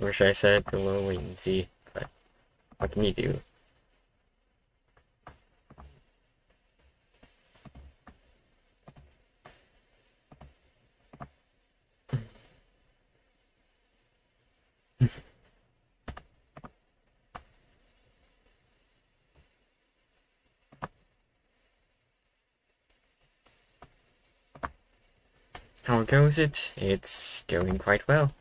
Wish I said the low latency, but what can you do? How goes it? It's going quite well.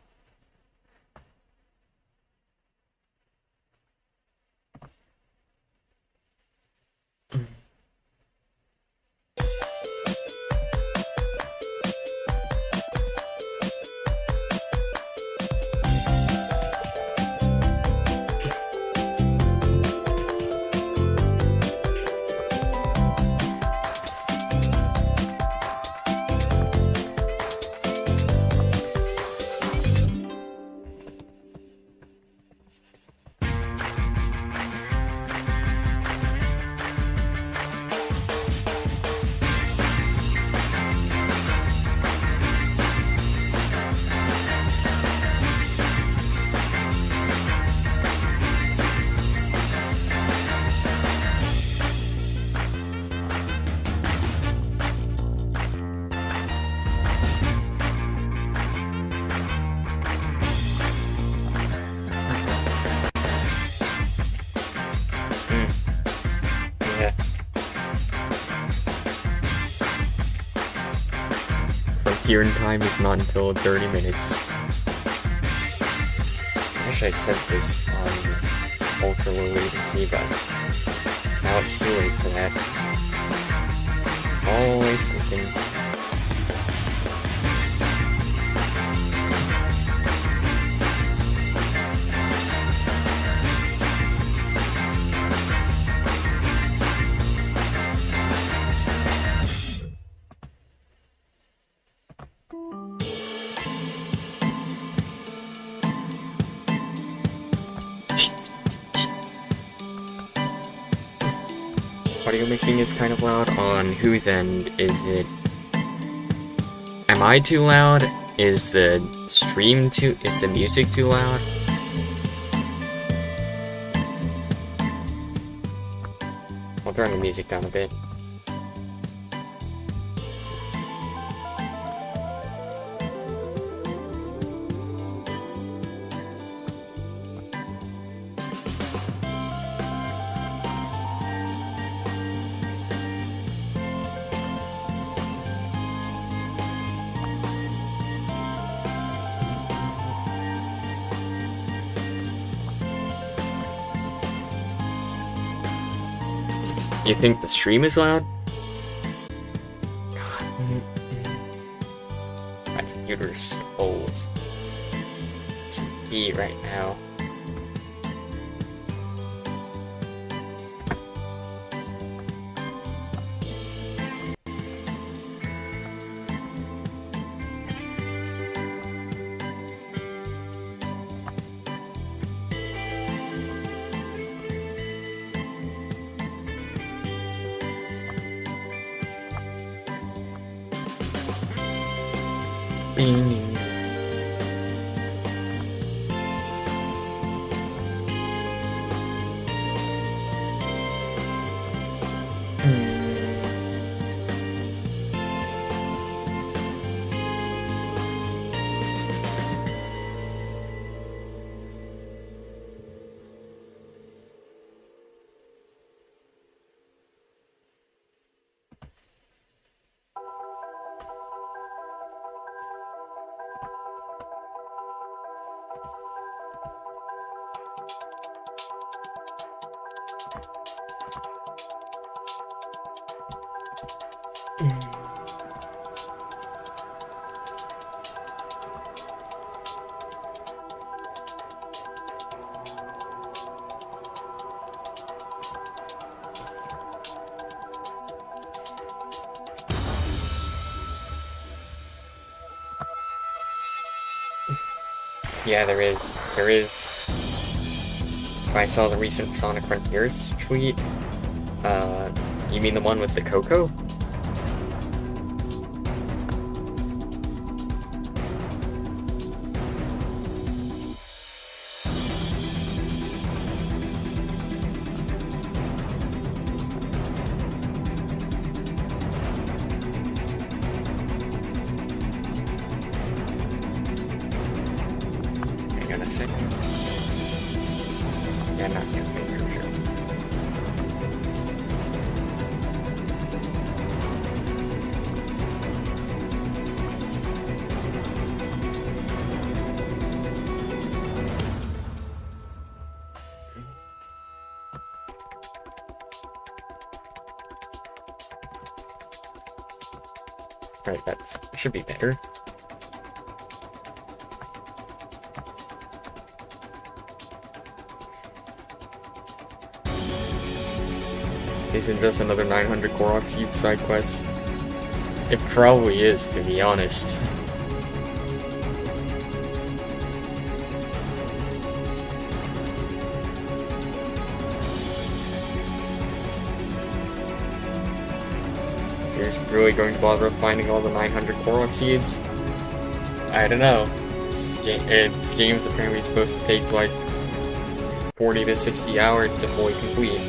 Yeah. Frontier time is not until 30 minutes. I wish I'd said this on ultra low latency, but now it's too late for that. Always something. Audio mixing is kind of loud. On whose end is it? Am I too loud? Is the music too loud? I'll turn the music down a bit. You think the stream is loud? God. My computer's slow as can be right now. Yeah, there is. I saw the recent Sonic Frontiers tweet. You mean the one with the Coco? gonna say. Yeah, not campaign, sure. Right, that should be better. Isn't just another 900 Korok Seed side quest? It probably is, to be honest. Is really going to bother with finding all the 900 Korok Seeds? I don't know. This game's apparently supposed to take like 40 to 60 hours to fully complete.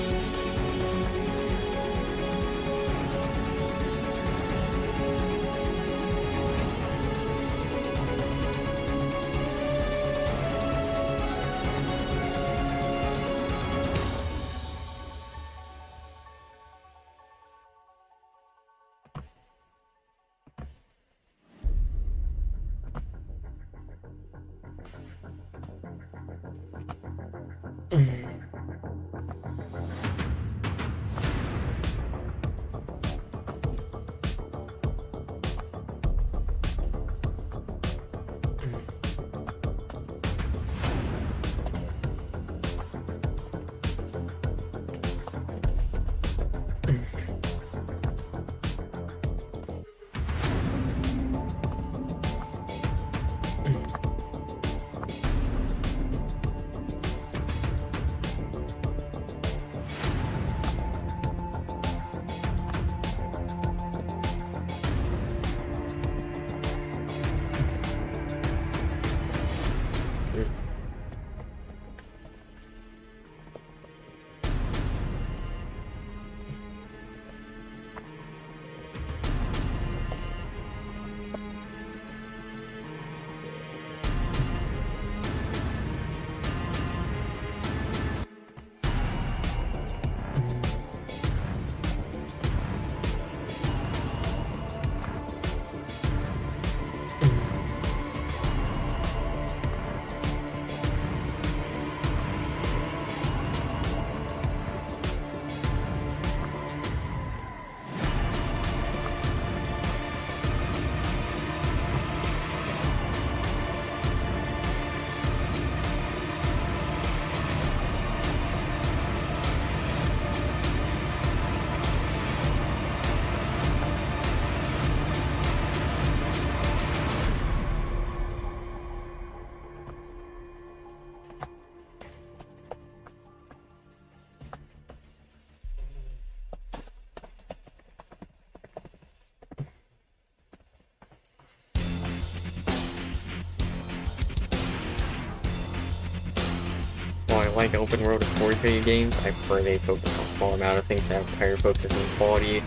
While I like open world explorative games, I prefer they focus on a small amount of things that have higher focus on quality.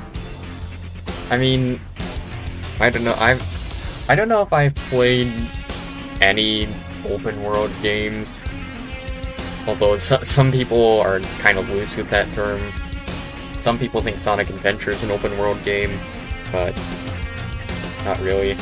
I mean, I don't know. I don't know if I've played any open world games. Although some people are kind of loose with that term. Some people think Sonic Adventure is an open world game, but not really.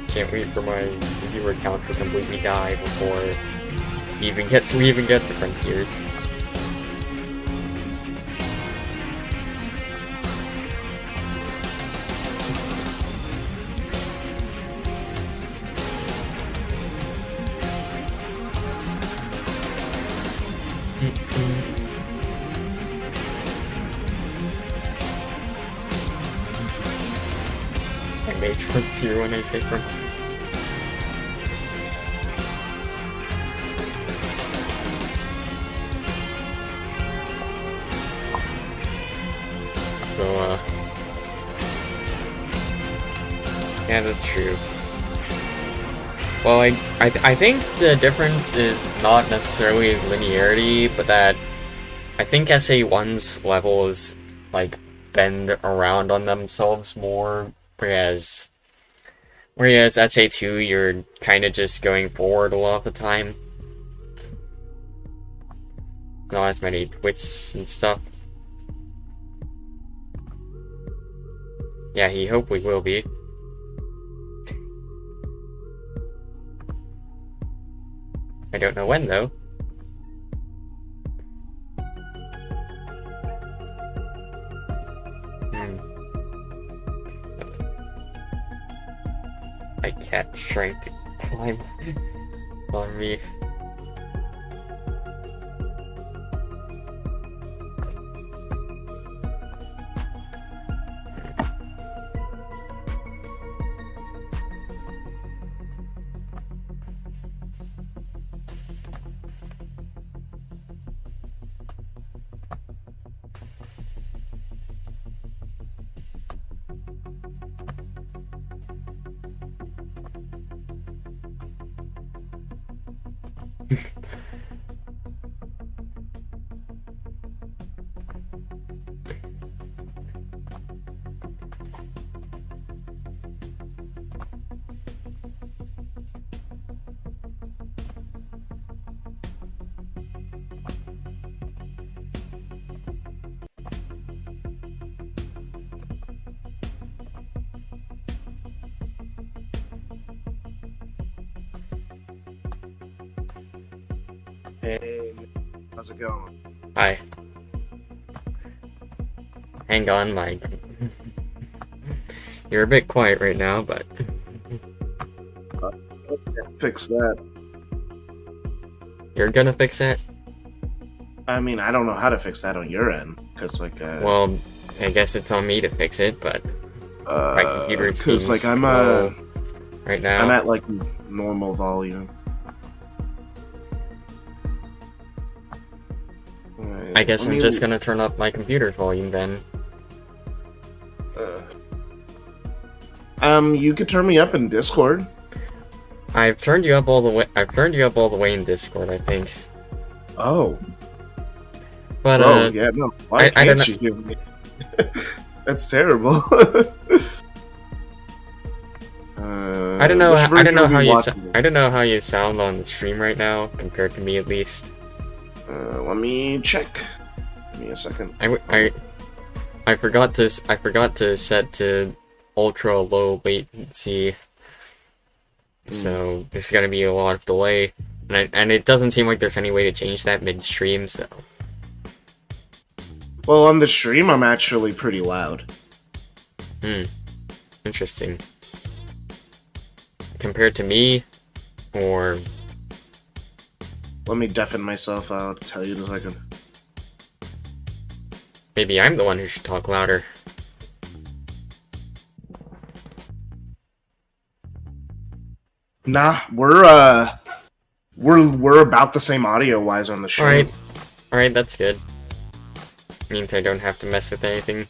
Can't wait for my viewer count to completely die before we even get to Frontiers. Mage Frontier when I say from. So, yeah, that's true. Well, I think the difference is not necessarily linearity, but that I think SA1's levels, like, bend around on themselves more, whereas SA2, you're kind of just going forward a lot of the time. Not as many twists and stuff. Yeah, he hopefully will be. I don't know when, though. My cat's trying to climb on me. Hey, how's it going? Hi. Hang on, Mike. You're a bit quiet right now, but... Fix that. You're gonna fix that? I mean, I don't know how to fix that on your end, because, like, Well, I guess it's on me to fix it, but... my computer's being like, slow right now. I'm at, like, normal volume. I guess I'm just gonna turn up my computer's volume then. You could turn me up in Discord. I've turned you up all the way. I've turned you up all the way in Discord, I think. Oh. But yeah, no. Why can't you hear me? That's terrible. I don't know. I don't know how you. I don't know how you sound on the stream right now, compared to me at least. Let me check. Give me a second. I forgot to set to ultra low latency, so there's gonna be a lot of delay, and it doesn't seem like there's any way to change that midstream. So. Well, on the stream, I'm actually pretty loud. Interesting. Compared to me, or. Let me deafen myself out, tell you in a second. Maybe I'm the one who should talk louder. Nah, we're about the same audio-wise on the show. Alright, that's good. Means I don't have to mess with anything.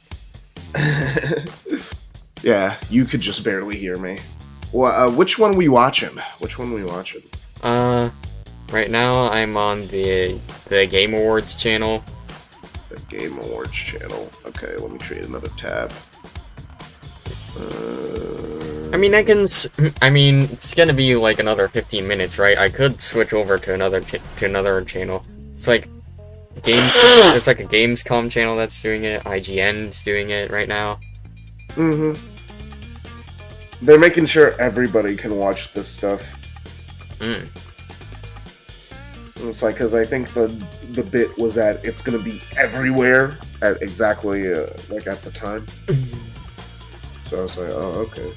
Yeah, you could just barely hear me. Well, which one we watching? Right now I'm on the Game Awards channel. The Game Awards channel. Okay, let me create another tab. I mean, it's gonna be like another 15 minutes, right? I could switch over to another channel. It's like it's like a Gamescom channel that's doing it. IGN's doing it right now. They're making sure everybody can watch this stuff. It's like, because I think the bit was that it's gonna be everywhere at exactly like at the time. So I was like, oh, okay.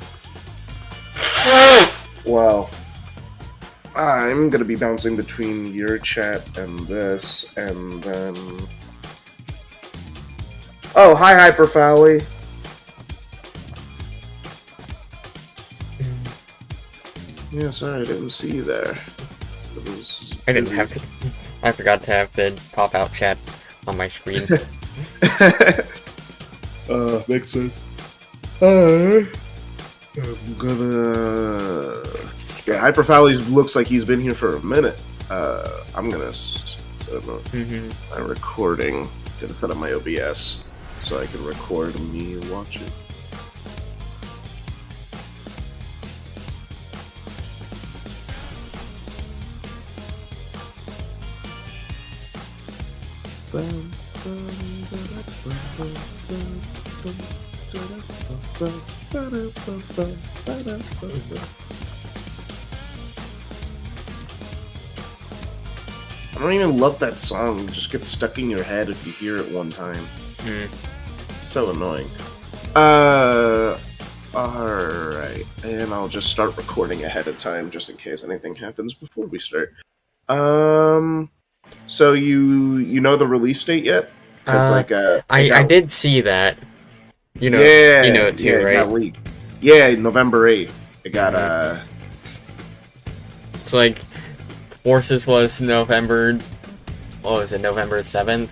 Well, I'm gonna be bouncing between your chat and this, and then... Oh, hi, Hyperfally. Yeah, sorry, I didn't see you there. I didn't have to. I forgot to have the pop-out chat on my screen. Makes sense. I'm gonna... Yeah, Hyperfallies looks like he's been here for a minute. I'm gonna set up my recording. Gonna set up my OBS so I can record me watching. I don't even love that song. It just gets stuck in your head if you hear it one time. It's so annoying. Alright. And I'll just start recording ahead of time just in case anything happens before we start. So you know the release date yet? I did see that. You know it too, right? It got leaked. Yeah, November 8th. It got It's like Forces was November. What was it? November 7th.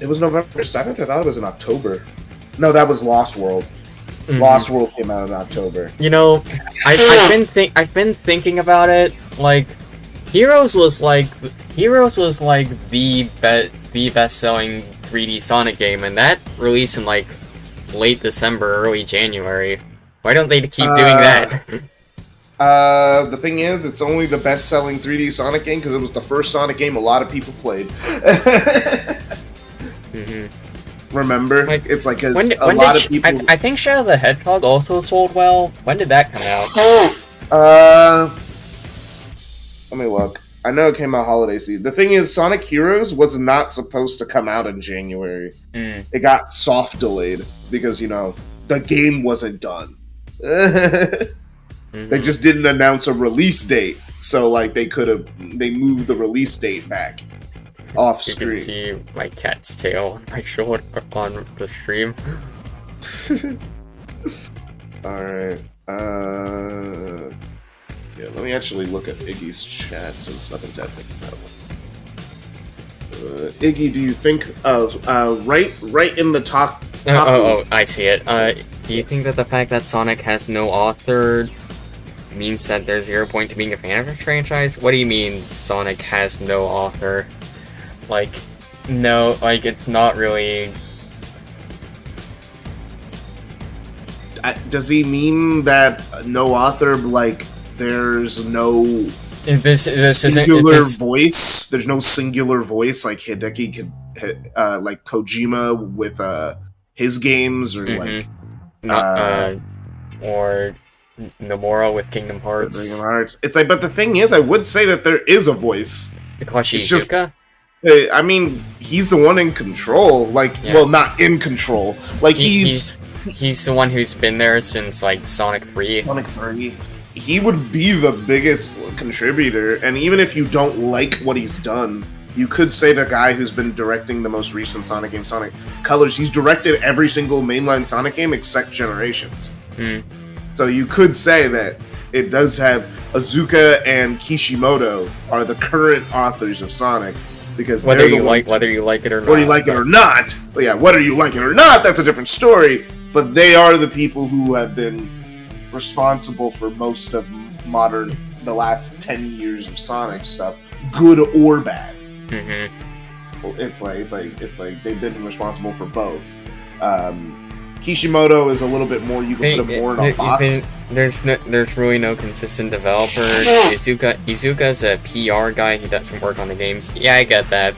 It was November 7th. I thought it was in October. No, that was Lost World. Lost World came out in October. You know, I've been thinking about it. Like, Heroes was like the best-selling 3D Sonic game, and that released in like late December, early January. Why don't they keep doing that? The thing is, it's only the best-selling 3D Sonic game because it was the first Sonic game a lot of people played. Remember? Like, it's like because a lot of people. I think Shadow the Hedgehog also sold well. When did that come out? Let me look. I know it came out holiday season. The thing is, Sonic Heroes was not supposed to come out in January. It got soft delayed because the game wasn't done. They just didn't announce a release date, so like they moved the release date back off screen. You can see my cat's tail on my shoulder on the stream. All right. Yeah, let me actually look at Iggy's chat since nothing's happening. Iggy, do you think right in the top? I see it. Do you think that the fact that Sonic has no author means that there's 0 point to being a fan of this franchise? What do you mean Sonic has no author? Like, no, like it's not really. Does he mean that no author, like there's no singular voice? There's no singular voice like Hideki could, like Kojima with his games, or like or Nomura with Kingdom Hearts. It's like, but the thing is, I would say that there is a voice. Takashi Iizuka? I mean, he's the one in control. Like, well, not in control. Like he's the one who's been there since like Sonic 3. He would be the biggest contributor, and even if you don't like what he's done, you could say the guy who's been directing the most recent Sonic game, Sonic Colors, he's directed every single mainline Sonic game except Generations. So you could say that it does have Iizuka and Kishimoto are the current authors of Sonic, because whether you like it or not. Whether you like it or not. But yeah, whether you like it or not, that's a different story. But they are the people who have been responsible for most of the last 10 years of Sonic stuff, good or bad. It's like they've been responsible for both. Kishimoto is a little bit more. You can put him more in a box. There's really no consistent developer. Iizuka's a PR guy. He does some work on the games. Yeah, I get that.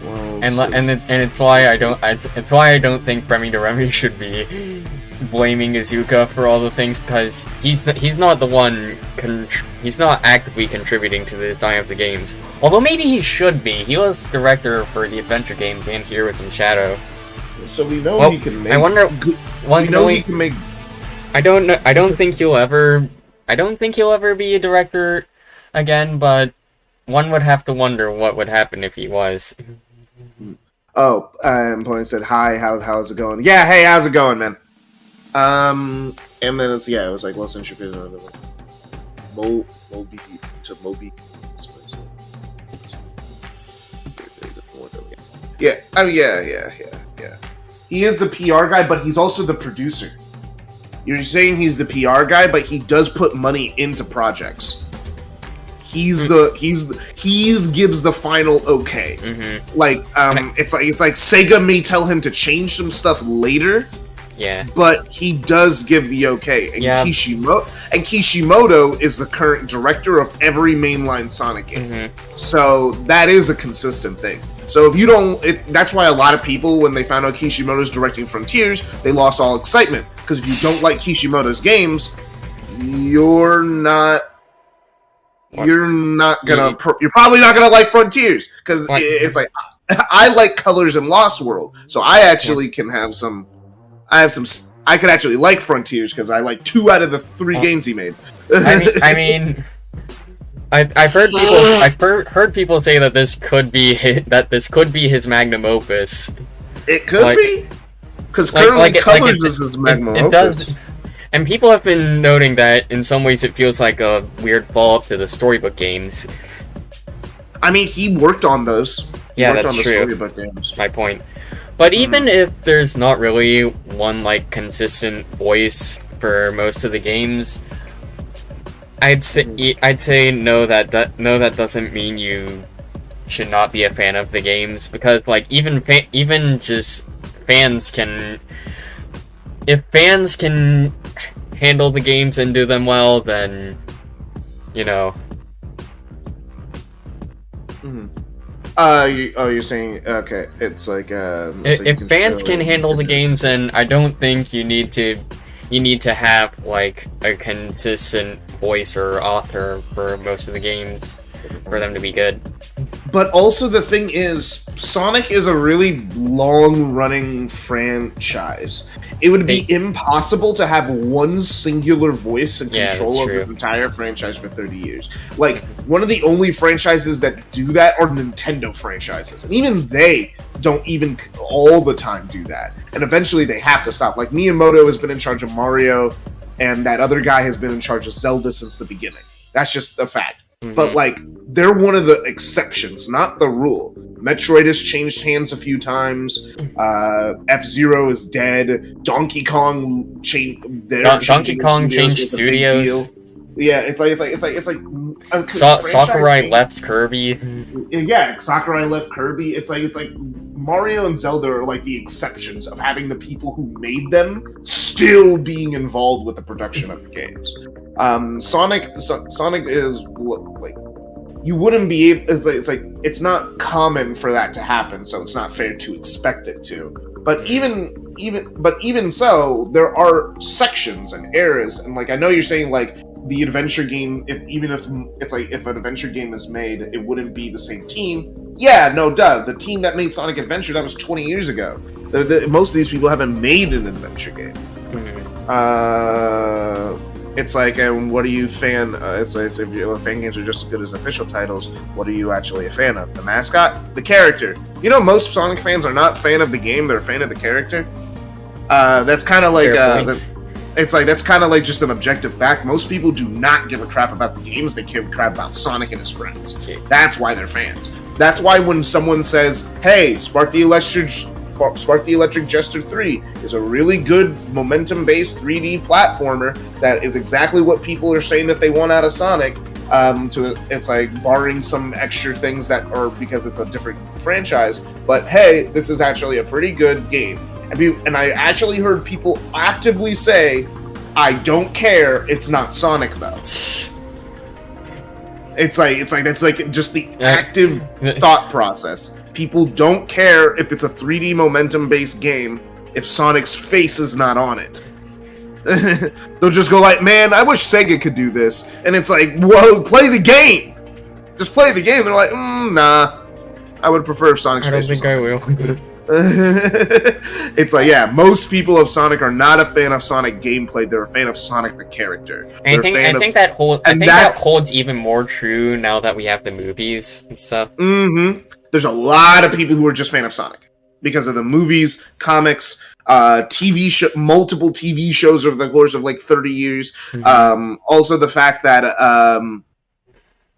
Well, it's why I don't. It's why I don't think Remy to Remy should be blaming Iizuka for all the things, because he's not the one. He's not actively contributing to the design of the games. Although maybe he should be. He was director for the adventure games and Heroes in Shadow. So we know he can make. I wonder. He can make. I don't know. I don't think he'll ever be a director again. But one would have to wonder what would happen if he was. Oh, Pony said, "Hi, how's it going?" Yeah, hey, how's it going, man? And then it was like, well, since you're Moby to Moby. Yeah. Oh yeah. He is the PR guy, but he's also the producer. You're saying he's the PR guy, but he does put money into projects. He's gives the final okay. Mm-hmm. Like it's like Sega may tell him to change some stuff later. Yeah. But he does give the okay. And yeah. Kishimoto is the current director of every mainline Sonic game. Mm-hmm. So that is a consistent thing. So if you don't, that's why a lot of people, when they found out Kishimoto's directing Frontiers, they lost all excitement. Because if you don't like Kishimoto's games, you're probably not gonna like Frontiers. Because it's like, I like Colors and Lost World. So I actually can have some, I could actually like Frontiers because I like 2 out of the 3 games he made. I've heard people say that this could be his magnum opus. It could be, because currently Colors is his magnum opus. Does, and people have been noting that in some ways it feels like a weird follow-up to the storybook games. I mean, he worked on those. Yeah, that's true. Storybook games. My point. But even if there's not really one like consistent voice for most of the games, I'd say no. That doesn't mean you should not be a fan of the games, because like even just fans can, if fans can handle the games and do them well, then you know. Mm-hmm. You're saying okay? It's like if fans can handle the games, then I don't think you need to have like a consistent voice or author for most of the games for them to be good. But also the thing is, Sonic is a really long-running franchise. It would be impossible to have one singular voice and control of this entire franchise for 30 years. Like, one of the only franchises that do that are Nintendo franchises. And even they don't even all the time do that. And eventually they have to stop. Like, Miyamoto has been in charge of Mario, and that other guy has been in charge of Zelda since the beginning. That's just a fact. Mm-hmm. But, like, they're one of the exceptions, not the rule. Metroid has changed hands a few times. F-Zero is dead. Donkey Kong changed. Donkey Kong changed studios. Yeah, it's like Sakurai left Kirby. Yeah, Sakurai left Kirby. It's like Mario and Zelda are like the exceptions of having the people who made them still being involved with the production of the games. Sonic is like, you wouldn't be able. It's not common for that to happen, so it's not fair to expect it to. But even so, there are sections and eras, and like I know you're saying like the adventure game. If an adventure game is made, it wouldn't be the same team. Yeah, no, duh. The team that made Sonic Adventure, that was 20 years ago. Most of these people haven't made an adventure game. It's like, and what are you fan? It's like if fan games are just as good as official titles, what are you actually a fan of? The mascot, the character. You know, most Sonic fans are not a fan of the game; they're a fan of the character. That's kind of like that's kind of like just an objective fact. Most people do not give a crap about the games; they give a crap about Sonic and his friends. Okay. That's why they're fans. That's why when someone says, "Hey, Spark the Electric Jester 3 is a really good momentum-based 3D platformer that is exactly what people are saying that they want out of Sonic." It's like barring some extra things that are because it's a different franchise. But hey, this is actually a pretty good game. And I actually heard people actively say, "I don't care. It's not Sonic though." It's like that's like just the active thought process. People don't care if it's a 3D momentum-based game if Sonic's face is not on it. They'll just go like, "Man, I wish Sega could do this." And it's like, "Whoa, play the game! Just play the game." They're like, "Nah, I would prefer if Sonic's face was on it." I don't think I will. It's like, yeah, most people of Sonic are not a fan of Sonic gameplay. They're a fan of Sonic the character. I think that holds even more true now that we have the movies and stuff. Mm-hmm. There's a lot of people who are just fan of Sonic because of the movies, comics, multiple TV shows over the course of like 30 years. Mhm. Also, the fact that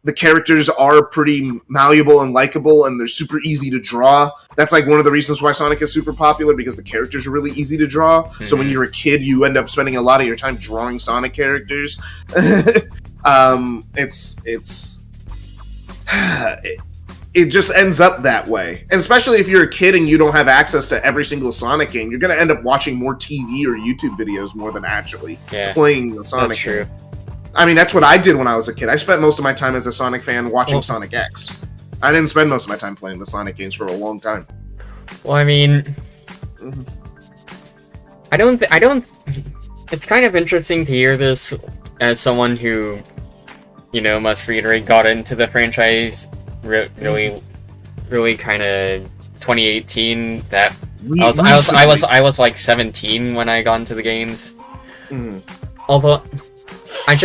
the characters are pretty malleable and likable, and they're super easy to draw. That's like one of the reasons why Sonic is super popular, because the characters are really easy to draw. Mm-hmm. So when you're a kid, you end up spending a lot of your time drawing Sonic characters. It just ends up that way. And especially if you're a kid and you don't have access to every single Sonic game, you're going to end up watching more TV or YouTube videos more than actually playing the Sonic game. I mean, that's what I did when I was a kid. I spent most of my time as a Sonic fan watching Sonic X. I didn't spend most of my time playing the Sonic games for a long time. Well, I mean, I don't. It's kind of interesting to hear this as someone who, you know, must reiterate, got into the franchise really kind of 2018. That I was like 17 when I got into the games. Although I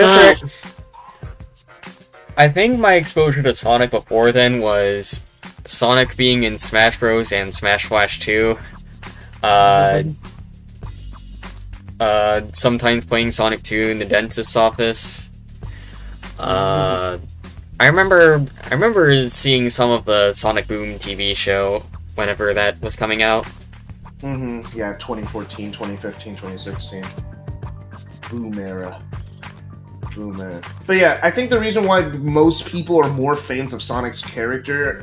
think my exposure to Sonic before then was Sonic being in Smash Bros. And Smash Flash 2. Sometimes playing Sonic 2 in the dentist's office. I remember seeing some of the Sonic Boom TV show whenever that was coming out. Yeah, 2014, 2015, 2016. Boom era. But yeah, I think the reason why most people are more fans of Sonic's character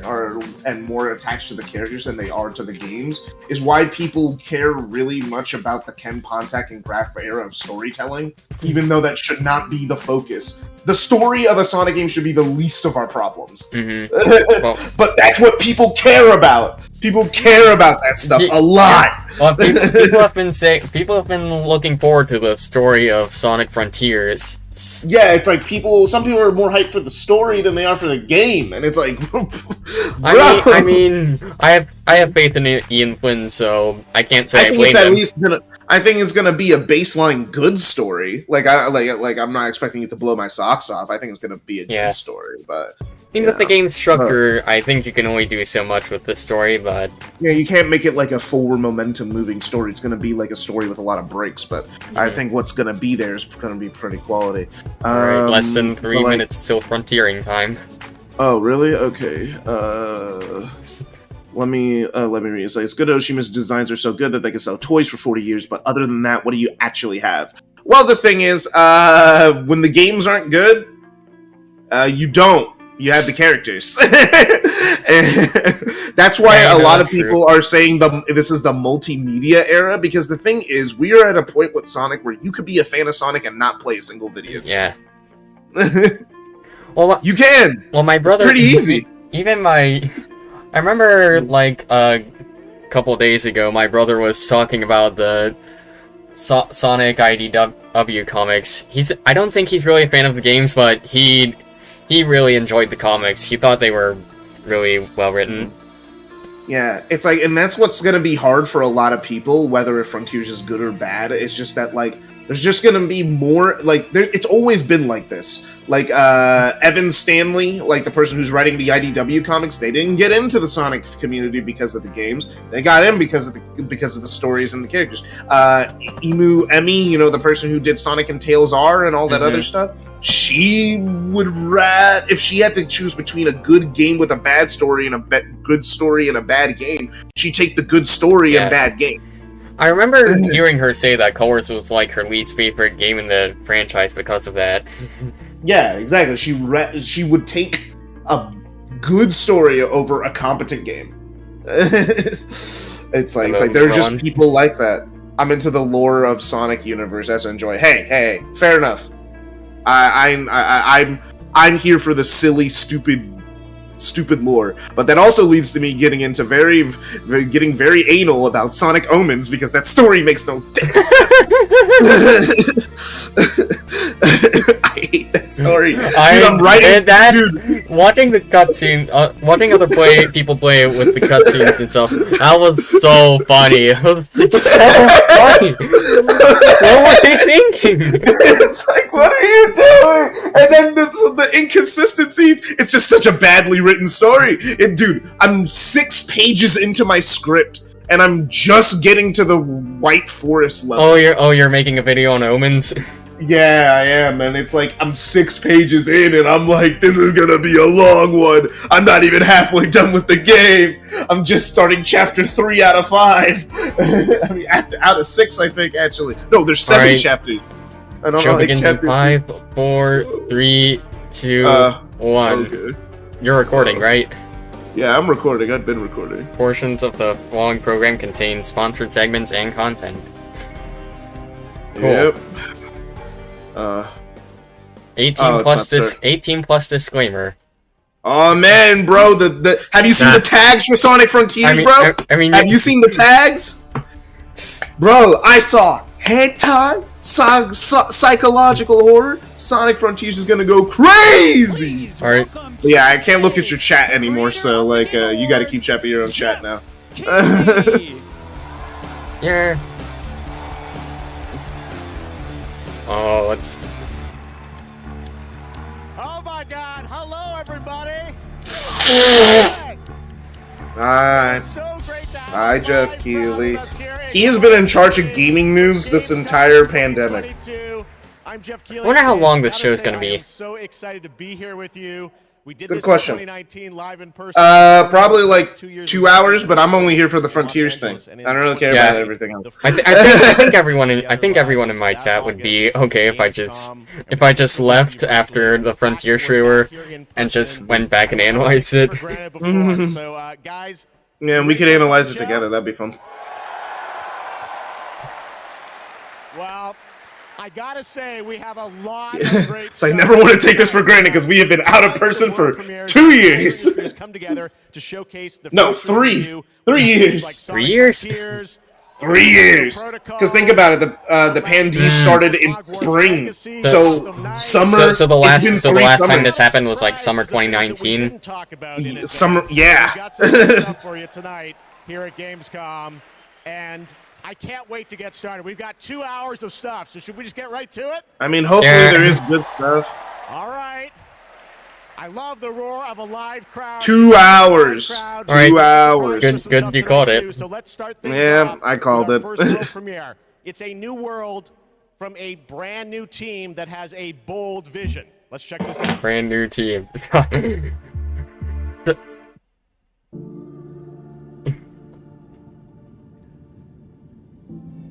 and more attached to the characters than they are to the games is why people care really much about the Ken Pontac and Graph era of storytelling, even though that should not be the focus. The story of a Sonic game should be the least of our problems. Well, but that's what people care about. People care about that stuff a lot. Well, people have been looking forward to the story of Sonic Frontiers. Yeah, it's like some people are more hyped for the story than they are for the game, and it's like, I mean, I have faith in Ian Flynn, so I can't say I blame him. I think it's gonna be a baseline good story. I'm not expecting it to blow my socks off. I think it's gonna be a good story, but. With the game's structure, I think you can only do so much with this story, but... Yeah, you can't make it like a forward momentum moving story. It's going to be like a story with a lot of breaks, but I think what's going to be there is going to be pretty quality. Alright, less than 3 minutes till frontiering time. Oh, really? Okay. Let me read it. It's good Oshima's designs are so good that they can sell toys for 40 years, but other than that, what do you actually have? Well, the thing is, when the games aren't good, you don't. You have the characters. That's why a lot of people are saying this is the multimedia era, because the thing is, we are at a point with Sonic where you could be a fan of Sonic and not play a single video game. Yeah. Well, you can! Well, my brother... It's pretty easy. I remember, like, a couple days ago, my brother was talking about the Sonic IDW comics. I don't think he's really a fan of the games, but he really enjoyed the comics. He thought they were really well written. Yeah, it's like, and that's what's gonna be hard for a lot of people, whether Frontiers is good or bad. It's just that, like, there's just gonna be more, like, it's always been like this. Like, Evan Stanley, like, the person who's writing the IDW comics, they didn't get into the Sonic community because of the games. They got in because of the stories and the characters. Emu Emmy, you know, the person who did Sonic and Tails R and all that other stuff, she would if she had to choose between a good game with a bad story and a good story and a bad game, she'd take the good story and bad game. I remember hearing her say that Colors was like her least favorite game in the franchise because of that. Yeah, exactly. She would take a good story over a competent game. It's like there's just people like that. I'm into the lore of Sonic universe. That's enjoy. Hey, fair enough. I'm here for the silly, stupid lore, but that also leads to me getting into getting very anal about Sonic Omens, because that story makes no sense. I hate that story. I'm writing that. Dude. Watching the cutscene, watching other people play it with the cutscenes and stuff, that was so funny. It was so funny. What were they thinking? It's like, what are you doing? And then the inconsistencies. It's just such a badly written story. Dude, I'm 6 pages into my script, and I'm just getting to the White Forest level. You're making a video on omens. Yeah, I am, and it's like I'm 6 pages in, and I'm like, this is gonna be a long one. I'm not even halfway done with the game. I'm just starting chapter 3 out of 5. I mean, out of 6, I think, actually. No, there's 7 chapters. I don't Show know. begins in 5, 4, 3, 2, 1. Okay. You're recording, right? Yeah, I'm recording. I've been recording. Portions of the following program contain sponsored segments and content. Cool. Yep. 18 plus disclaimer. Oh man, bro, have you seen the tags for Sonic Frontiers, bro? Have you seen the tags? Bro, I saw hentai, psychological horror. Sonic Frontiers is gonna go crazy. All right. Yeah, I can't look at your chat anymore, so like, you got to keep track of your own chat now. Yeah. Oh, let's. Oh my God! Hello, everybody. Hi. So great to have Hi, you Jeff live Keighley. with us here. He has been in charge of gaming news this entire pandemic. I'm Jeff Keighley. I wonder how long this show is going to be. I'm so excited to be here with you. We did Good this question. in 2019 live in person. Probably like 2 hours, but I'm only here for the Frontiers thing. I don't really care about everything else. I think everyone in my chat would be okay if I just left after the Frontier trailer and just went back and analyzed it. So, guys. Yeah, and we could analyze it together. That'd be fun. Well, I gotta say, we have a lot of great So I never want to take this for granted because we have been out of person for 2 years. Come together to showcase the No, 3. 3 years. 3 years? 3 years. Because think about it, the Pandemic started in spring, so summer. So the last time this happened was like summer 2019. Summer, yeah. We've got some good stuff for you tonight here at Gamescom, and I can't wait to get started. We've got 2 hours of stuff, so should we just get right to it? I mean, hopefully there is good stuff. All right. I love the roar of a live crowd. 2 hours. 2 hours. Good, you called it. So let's start things Yeah, off I called with it. our first world premiere. It's a new world from a brand new team that has a bold vision. Let's check this out. Brand new team.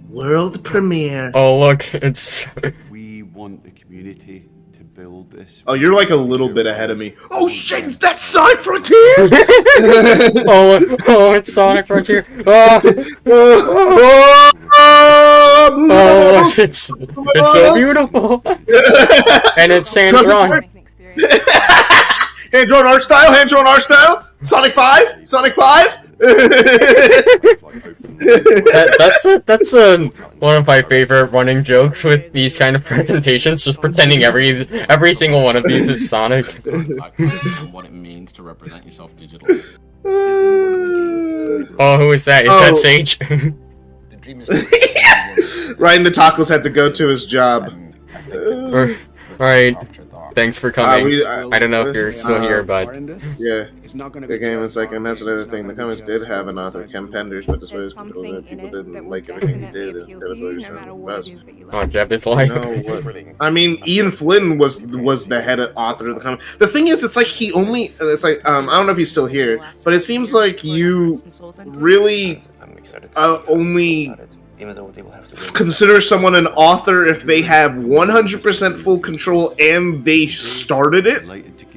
World premiere. Oh look, it's. We want the community to build this. Oh, you're like a little bit ahead of me. Oh shit, that's Sonic Frontier! oh, it's Sonic Frontier. Oh, look, it's so beautiful. And it's hand-drawn. Hand-drawn art style? Sonic 5? Sonic 5? That's one of my favorite running jokes with these kind of presentations, just pretending every single one of these is Sonic. What it means to represent yourself digitally. Oh, who is that? Is that Sage? The dream is Ryan the Tacos had to go to his job. Alright, thanks for coming. I I don't know if you're still here, but... Yeah, the game is like, and that's another thing. The comics did have an author, Ken Penders, but this was controlled and people didn't like everything he did. And Oh, Jeff is live. I mean, Ian Flynn was the head author of the comic. The thing is, it's like I don't know if he's still here, but it seems like you really only consider someone an author if they have 100% full control and they started it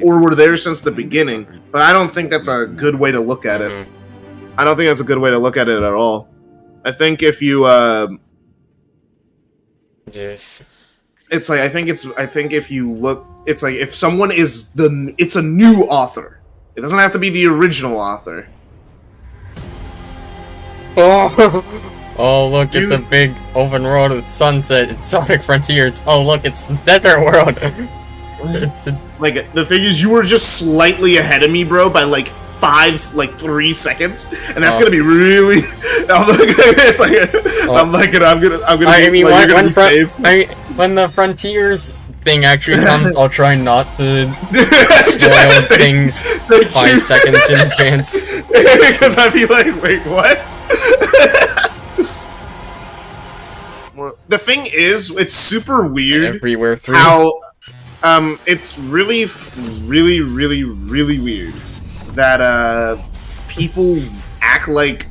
or were there since the beginning. But I don't think that's a good way to look at it. I don't think that's a good way to look at it at all. I think if you Yes. it's like I think if you look, it's like if someone is it's a new author. It doesn't have to be the original author. Oh, look, it's a big open world with sunset. It's Sonic Frontiers. Oh, look, it's the desert world. Like, the thing is, you were just slightly ahead of me, bro, by like 3 seconds, and that's gonna be really. It's like I'm gonna. I mean, when the Frontiers thing actually comes, I'll try not to spoil things 5 seconds in advance. Because I'd be like, wait, what? The thing is, it's super weird Everywhere 3. how it's really weird that people act like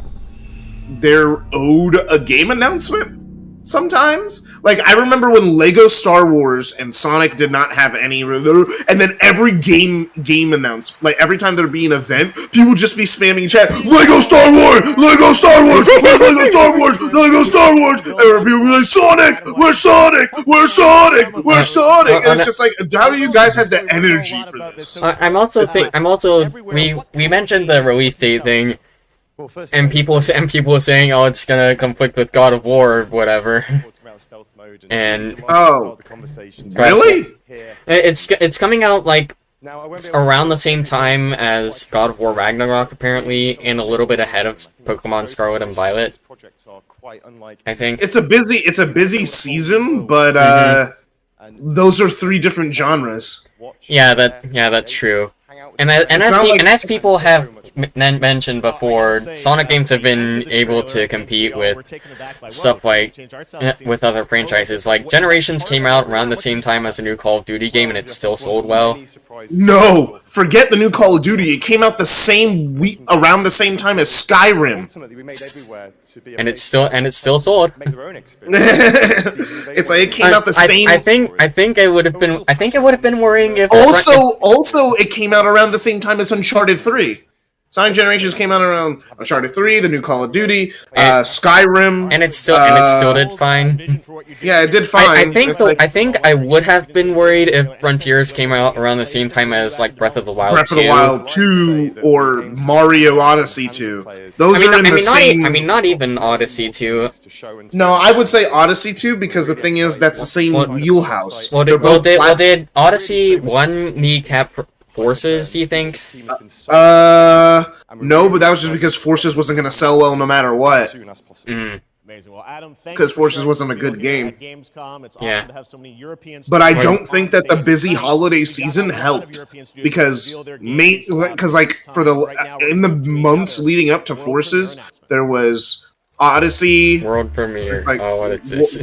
they're owed a game announcement sometimes. Like, I remember when Lego Star Wars and Sonic did not have any, and then every game announced, like every time there'd be an event, people would just be spamming chat, Lego Star Wars, Lego Star Wars, where's Lego Star Wars, Lego Star Wars, and people would be like, Sonic, where's Sonic, where's Sonic, where's Sonic, and it's just like, how do you guys have the energy for this? We mentioned the release date thing, and people saying, oh, it's gonna conflict with God of War or whatever. And Really? It's coming out like around the same time as God of War Ragnarok apparently, and a little bit ahead of Pokemon Scarlet and Violet. I think It's a busy season, but those are 3 different genres. yeah, that's true. And as people have mentioned before, Sonic games have been able to compete with stuff like with other franchises. Like Generations came out around the same time as the new Call of Duty game, and it still sold well. No, forget the new Call of Duty. It came out the same week, around the same time as Skyrim. And it's still sold. It's like it came out the same. I think it would have been worrying if Also, it came out around the same time as Uncharted 3. Sonic Generations came out around Uncharted 3, the new Call of Duty, Skyrim, and it still did fine. Yeah, it did fine. I think I would have been worried if Frontiers came out around the same time as like Breath of the Wild 2. Breath of the Wild 2 or Mario Odyssey 2. Those are in the same. Not even Odyssey 2. No, I would say Odyssey 2 because the thing is that's the same wheelhouse. Did Odyssey 1 kneecap Forces, do you think? No, but that was just because Forces wasn't going to sell well no matter what. Because Forces wasn't a good game. Yeah. But I don't think that the busy holiday season helped because like for in the months leading up to Forces, there was Odyssey World premiere. Like, oh, what is this?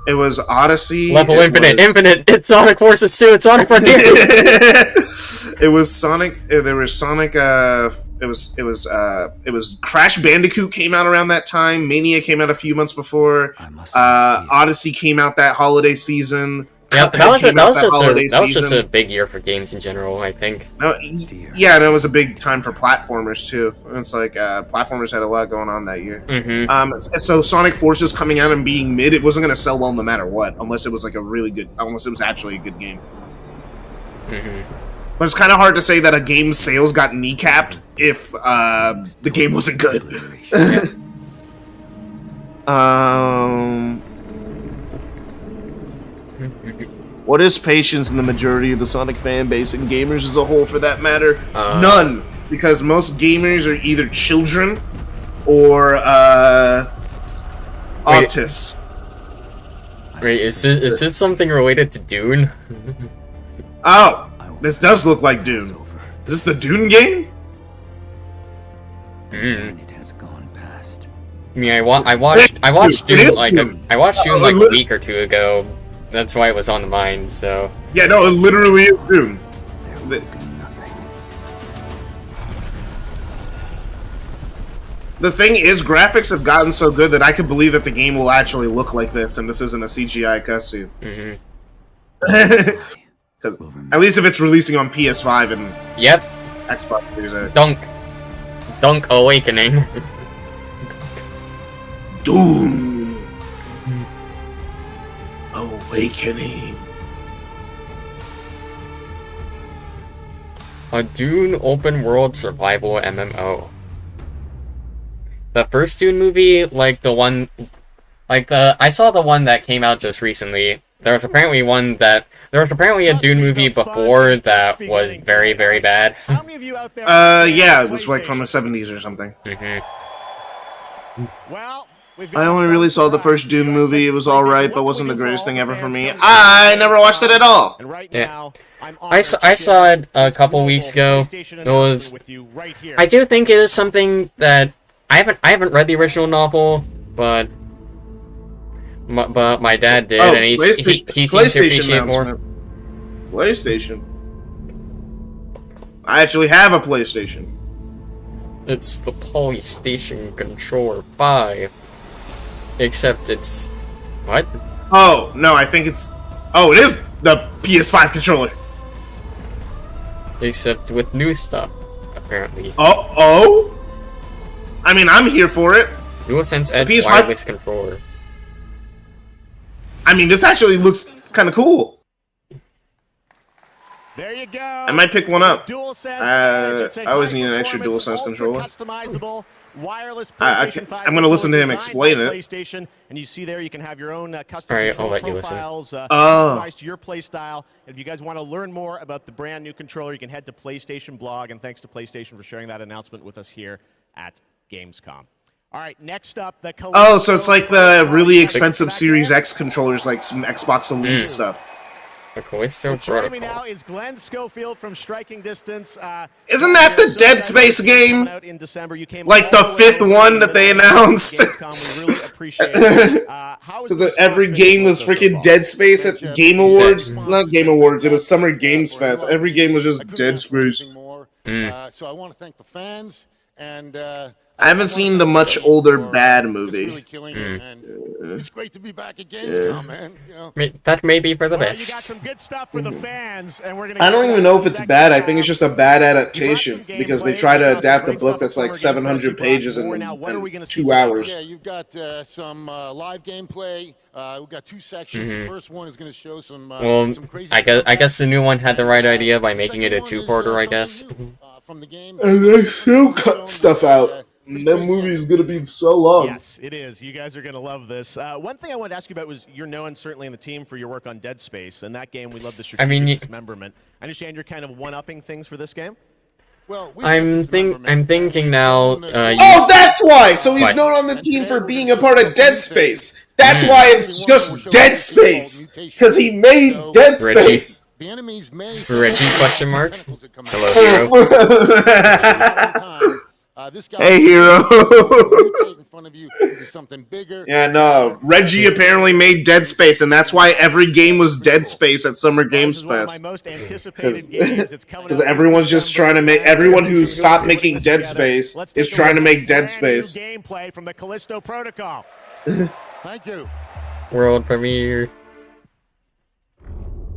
It was Odyssey. Level Infinite. It's Sonic Forces 2. It's Sonic Frontier. It was Sonic. There was Sonic. It was Crash Bandicoot came out around that time. Mania came out a few months before. Odyssey came out that holiday season. Yeah, that was just a big year for games in general, I think. Yeah, and it was a big time for platformers too. It's like platformers had a lot going on that year. Mm-hmm. So Sonic Forces coming out and being mid, it wasn't going to sell well no matter what, unless it was like unless it was actually a good game. Mm-hmm. But it's kind of hard to say that a game's sales got kneecapped if the game wasn't good. What is patience in the majority of the Sonic fan base and gamers as a whole, for that matter? None, because most gamers are either children or autists. Wait, is this something related to Dune? Oh, this does look like Dune. Is this the Dune game? I mean, I watched Dune like a week or two ago. That's why it was on the mind. So yeah, no, it literally is Dune. The thing is, graphics have gotten so good that I could believe that the game will actually look like this, and this isn't a CGI cutscene. Because at least if it's releasing on PS5 and Xbox Series X. Dunk Awakening. Doom Awakening. A Dune open world survival MMO. The first Dune movie, I saw the one that came out just recently. There was apparently a Dune movie before that was very, very bad. Yeah, it was like from the 70s or something. I only really saw the first Dune movie. It was alright, but wasn't the greatest thing ever for me. I never watched it at all. Yeah. I saw it a couple weeks ago. I do think it is something that I haven't read the original novel, but my dad did, and he seems to appreciate more. PlayStation. I actually have a PlayStation. It's the Polystation Controller 5. Except it's... What? Oh, no, I think it's... Oh, it is the PS5 controller. Except with new stuff, apparently. Oh? I mean, I'm here for it. DualSense Edge PS5 wireless controller. I mean, this actually looks kind of cool. There you go. I might pick one up. DualSense I always need an extra DualSense controller. Customizable wireless I'm going to listen to him explain it. PlayStation, and you see there you can have your own custom I'll let you listen. profiles customized to your play style. If you guys want to learn more about the brand new controller, you can head to PlayStation blog, and thanks to PlayStation for sharing that announcement with us here at Gamescom. All right, next up, the Oh, so it's like the really expensive Series X controllers, like some Xbox Elite stuff. Joining me now is Glenn Schofield from Striking Distance. Isn't that the Dead Space game? Like the 5th one that they announced? Every game was freaking Dead Space at Game Awards. Not Game Awards, it was Summer Games Fest. Every game was just Dead Space. So I want to thank the fans and I haven't seen the much older Bad movie. Really killing it, and it's great to be back at Gamescom, man. You know? That may be for the best. You got some good stuff for the fans, and we're gonna I don't even know if it's bad. I think it's just a bad adaptation because they try to adapt a book that's like 700 pages in 2 hours. Yeah, you've got some live gameplay. We've got 2 sections. The first one is going to show some. Some crazy I guess the new one had the right idea by making it a 2-parter. I guess. From the game. And they still cut stuff out. That movie is going to be so long. Yes, it is. You guys are going to love this. One thing I wanted to ask you about was you're known certainly in the team for your work on Dead Space, and that game we love the strategic dismemberment. I understand you're kind of one-upping things for this game. Well, I'm thinking now. Oh, that's why. So he's known on the team for being a part of Dead Space. That's why it's just Dead Space because he made Dead Space. The enemies may Reggie question mark. Hello, Hero. Hey, Hero. In front of you into something bigger. Yeah, no. Reggie apparently made Dead Space, and that's why every game was Dead Space at Summer Games Fest. Because everyone's just trying to make. Everyone who stopped making Dead Space is trying to make Dead Space. Gameplay from the Callisto Protocol. Thank you. World premiere.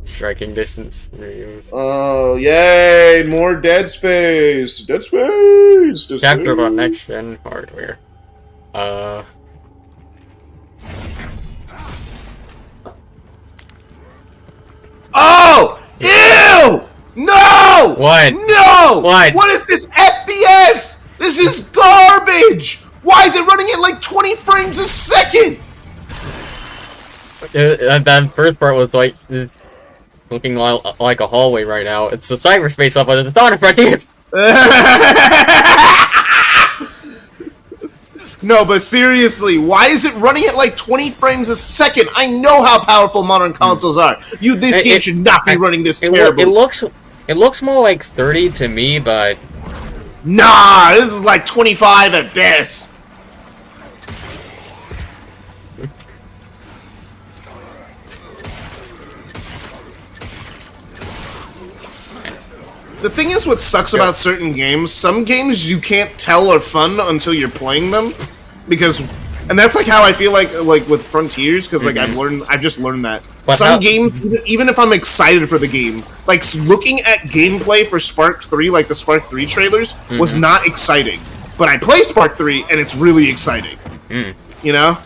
Striking Distance reviews. Oh, yay! More Dead Space! Dead Space! Chapter about next-gen hardware. Oh! Ew! No! What? No! What? What is this FPS? This is garbage! Why is it running at like 20 frames a second? That first part was like... looking like a hallway right now. It's a cyberspace up, but it's not a Frontiers! No, but seriously, why is it running at like 20 frames a second? I know how powerful modern consoles are. This game should not be running this terrible. It looks more like 30 to me, but... Nah, this is like 25 at best. The thing is, what sucks about certain games, some games you can't tell are fun until you're playing them, and that's like how I feel like with Frontiers, because like I've just learned that some games, even if I'm excited for the game, like looking at gameplay for Spark 3, like the Spark 3 trailers, was not exciting, but I play Spark 3 and it's really exciting, you know.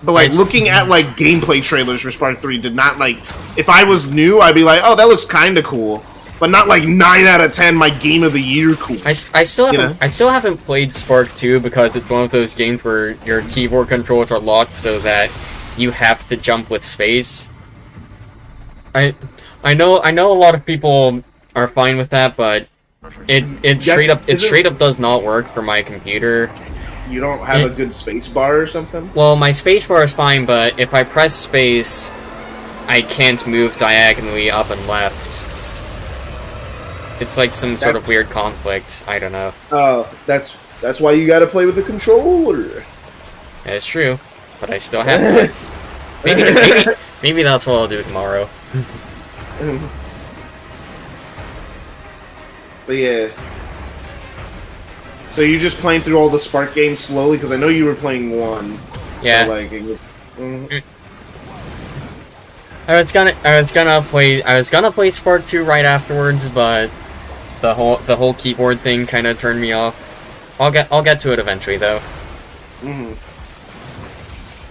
But like looking at like gameplay trailers for Spark 3 did not like. If I was new, I'd be like, "Oh, that looks kind of cool," but not like 9 out of 10 my game of the year cool. I still haven't played Spark 2 because it's one of those games where your keyboard controls are locked so that you have to jump with space. I know a lot of people are fine with that, but it straight up does not work for my computer. You don't have a good space bar or something? Well, my space bar is fine, but if I press space, I can't move diagonally up and left. It's like some sort of weird conflict. I don't know. Oh, that's why you gotta play with the controller. That's true, but I still have to. Maybe that's what I'll do tomorrow. But yeah. So you're just playing through all the Spark games slowly? Because I know you were playing one. Yeah. So, like, I was gonna play Spark 2 right afterwards, but the whole keyboard thing kind of turned me off. I'll get to it eventually though.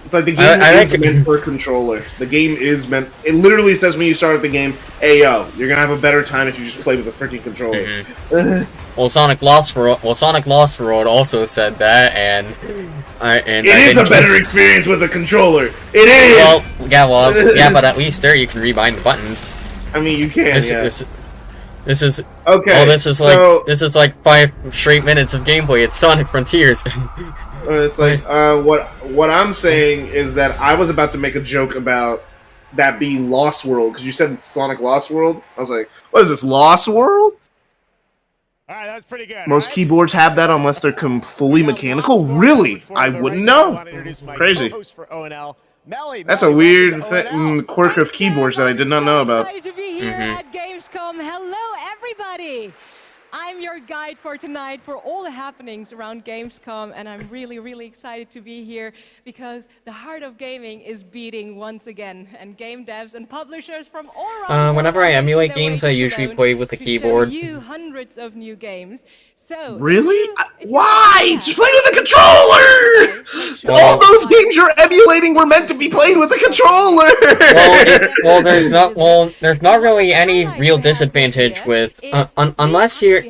It's like the game is meant for a controller. The game is meant. It literally says when you start the game, "Hey yo, you're gonna have a better time if you just play with a freaking controller." Well, Sonic Lost World also said that, and it is a better experience with a controller. It is. Well, yeah, but at least there you can rebind the buttons. I mean, you can. This is okay. Oh, this is like 5 straight minutes of gameplay. It's Sonic Frontiers. It's like what I'm saying is that I was about to make a joke about that being Lost World because you said it's Sonic Lost World. I was like, what is this, Lost World? All right, that's pretty good. Most keyboards have that unless they're fully mechanical. Really? I wouldn't know. Crazy. That's a weird quirk of keyboards that I did not know about. Excited to be here at Gamescom. Hello, everybody. I'm your guide for tonight for all the happenings around Gamescom, and I'm really, really excited to be here because the heart of gaming is beating once again, and game devs and publishers from all around. Whenever I emulate games, I usually play with a keyboard. Show you hundreds of new games. So really? Why? Just play with a controller! All those games you're emulating were meant to be played with a controller! There's not really any real disadvantage with unless we're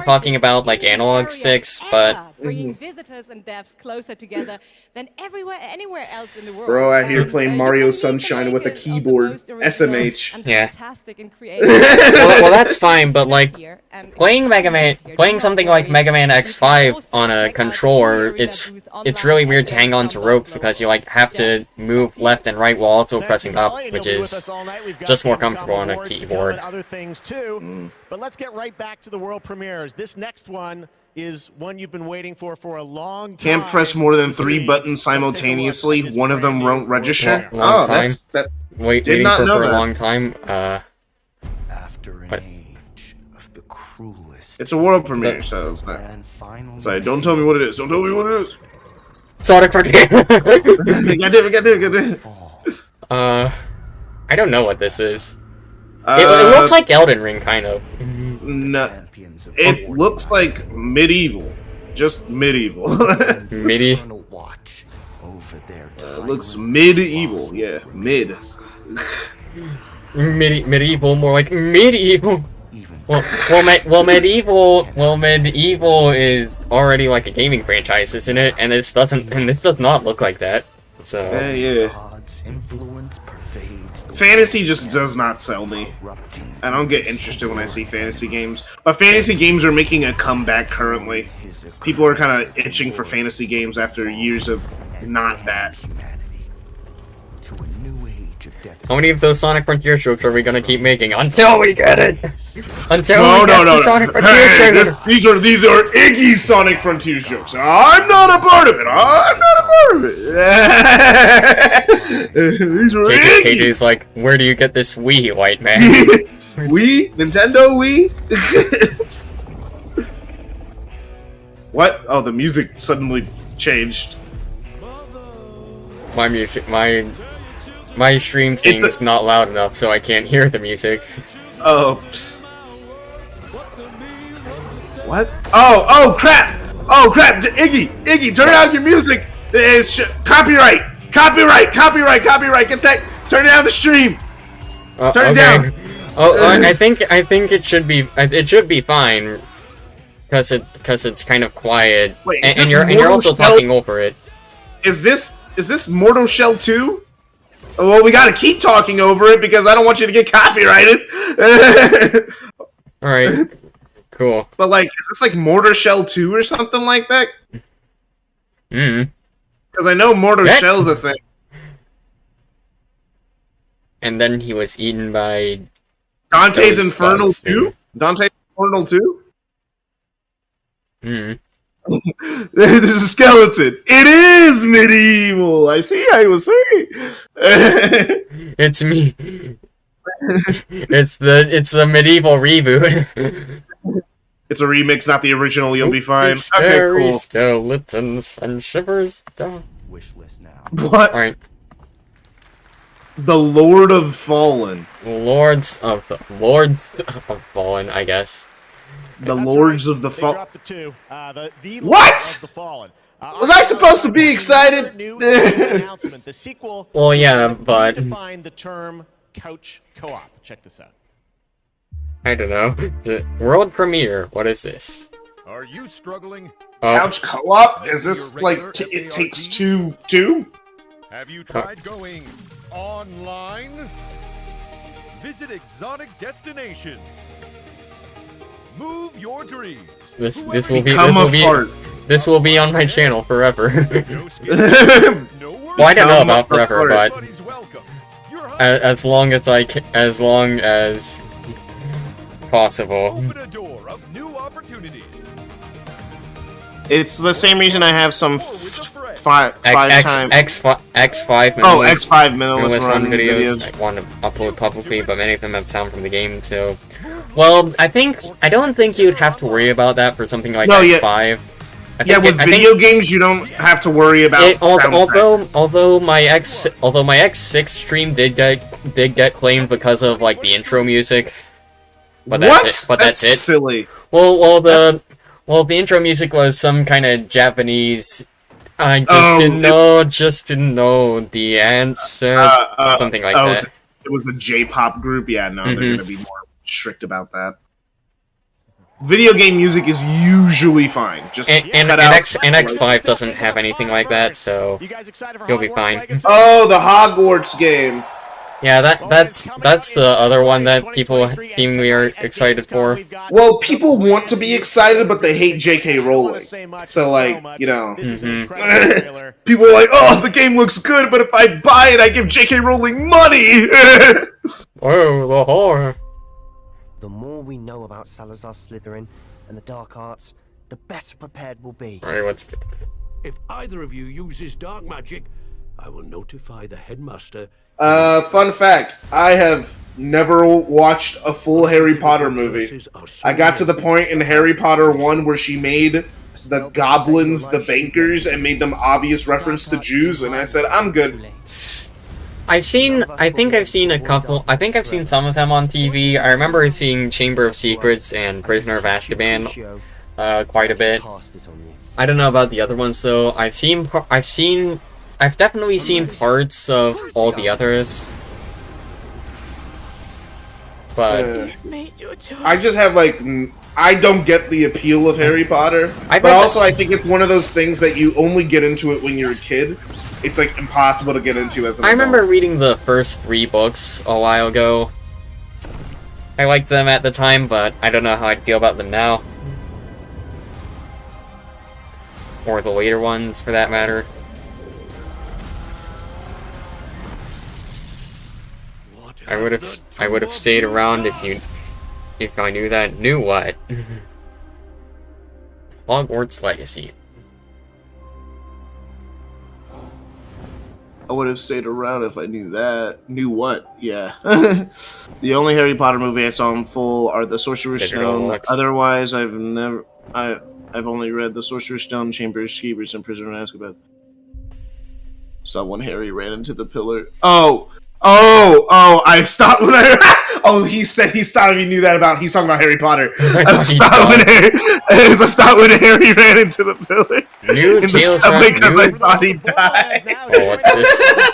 talking about like analog sticks, but bringing visitors and devs closer together than anywhere else in the world. Bro, I hear playing Mario Sunshine with a keyboard. SMH. Yeah. Fantastic and creative. well, that's fine, but like playing something like Mega Man X5 on a controller, it's really weird to hang on to ropes because you like have to move left and right while also pressing up, which is just more comfortable on a keyboard. Other things too, but let's get right back to the world premieres. This next one is one you've been waiting for a long time. Can't press more than 3 buttons simultaneously. One of them won't register. Waiting for a long time. After an age of the cruelest. It's a world premiere, so it's not. Sorry, don't tell me what it is. Don't tell me what it is. Sonic Frontier. Goddamn. I don't know what this is. It looks like Elden Ring, kind of. No, it looks like medieval. Just medieval. Looks medieval. Yeah, mid. Medieval, more like medieval. Well, medieval is already like a gaming franchise, isn't it? And this does not look like that. So yeah. Fantasy just does not sell me. I don't get interested when I see fantasy games. But fantasy games are making a comeback currently. People are kind of itching for fantasy games after years of not that. How many of those Sonic Frontier jokes are we gonna keep making until we get it? No. Sonic Frontier jokes. These are Iggy's Sonic Frontier jokes. I'm not a part of it. These are Iggy. KJ's like, where do you get this Wii, white man? Wii? Nintendo Wii? What? Oh, the music suddenly changed. My stream thing's not loud enough, so I can't hear the music. Oh, psst. What? Oh, crap! Oh, crap! Iggy, turn out your music! It's copyright! Get that! Turn down the stream! Turn it down! I think it should be fine. Because it's kind of quiet. Wait, and you're also talking over it. Is this Mortal Shell 2? Well, we gotta keep talking over it because I don't want you to get copyrighted. Alright. Cool. But, like, is this like Mortar Shell 2 or something like that? Because I know Mortar Shell's a thing. And then he was eaten by... Dante's Infernal 2? Dante Portal 2? Hmm. There's a skeleton. It is medieval. I see. I was saying. It's me. It's a medieval reboot. It's a remix, not the original. You'll be fine. Okay, Scary cool. skeletons and shivers down. Wish list now. What? All right, The Lord of Fallen. Lords of Fallen, I guess. The That's Lords right. of the They Fallen. dropped the two. The What? Lords of the Fallen. Was I supposed to be excited? New announcement. The sequel. Well, yeah, will but redefine the term couch co-op. Check this out. I don't know. The world premiere. What is this? Are you struggling? Couch co-op? Is this like It Takes Two? Have you tried going online? Visit exotic destinations. Move your dreams. This will be Become a fart. this will be on my channel forever. No skin, no worries. Well, I don't know Become about a forever, fart. but Everybody's welcome. Your as long as possible. open a door of new opportunities. It's the same reason I have some five time. X5 Oh, X5 minimalist run videos. I want to upload publicly, but many of them have sound from the game, so. Well, I don't think you'd have to worry about that for something like X5. Yeah, with video games, you don't have to worry about. Although my X6 stream did get claimed because of like the intro music. But that's it. But that's it. Silly. Well, the intro music was some kind of Japanese. I just didn't know the answer. Something like that. It was a J-pop group. Yeah, no, they're gonna be more strict about that. Video game music is usually fine. Just X5 doesn't have anything like that, so you'll be fine. Oh, the Hogwarts game. Yeah, that's the other one that people seemingly are excited for. Well, people want to be excited, but they hate J.K. Rowling. So, like, you know, people are like, "Oh, the game looks good, but if I buy it, I give J.K. Rowling money." Oh, the horror! The more we know about Salazar Slytherin and the dark arts, the better prepared we'll be. Alright, what's... If either of you uses dark magic, I will notify the headmaster. Fun fact, I have never watched a full Harry Potter movie. I got to the point in Harry Potter 1 where she made the goblins the bankers and made them obvious reference to Jews, and I said, I'm good. I think I've seen some of them on TV. I remember seeing Chamber of Secrets and Prisoner of Azkaban quite a bit. I don't know about the other ones though. I've definitely seen parts of all the others. But I just have like I don't get the appeal of Harry Potter. But also I think it's one of those things that you only get into it when you're a kid. It's like impossible to get into as an adult. I remember reading the first 3 books a while ago. I liked them at the time, but I don't know how I'd feel about them now. Or the later ones, for that matter. I would have stayed around if I knew that. Knew what? Hogwarts Legacy. I would have stayed around if I knew that. Knew what? Yeah. The only Harry Potter movie I saw in full are The Sorcerer's Stone. Otherwise, I've only read The Sorcerer's Stone, Chamber of Secrets, and Prisoner of Azkaban. Saw when Harry ran into the pillar. I stopped when I... Oh, he said he stopped. He knew that about... He's talking about Harry Potter. I stopped when Harry ran into the pillar in the subway because I thought he died. Oh, what's this?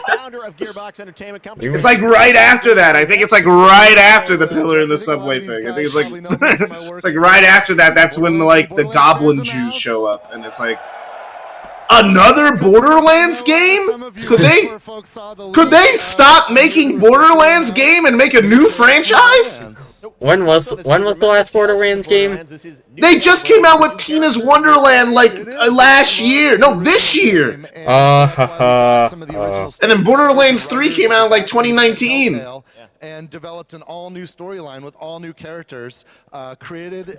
Founder of Gearbox Entertainment Company. It's like right after that. I think it's like right after the pillar in the subway thing. I think it's like... it's like right after that. That's when like the Goblin Jews show up. And it's like... Another Borderlands game? Could they stop making Borderlands game and make a new franchise? When was the last Borderlands game? They just came out with Tina's Wonderland like last year. No, this year. And then Borderlands 3 came out like 2019. and developed an all-new storyline with all new characters. Created.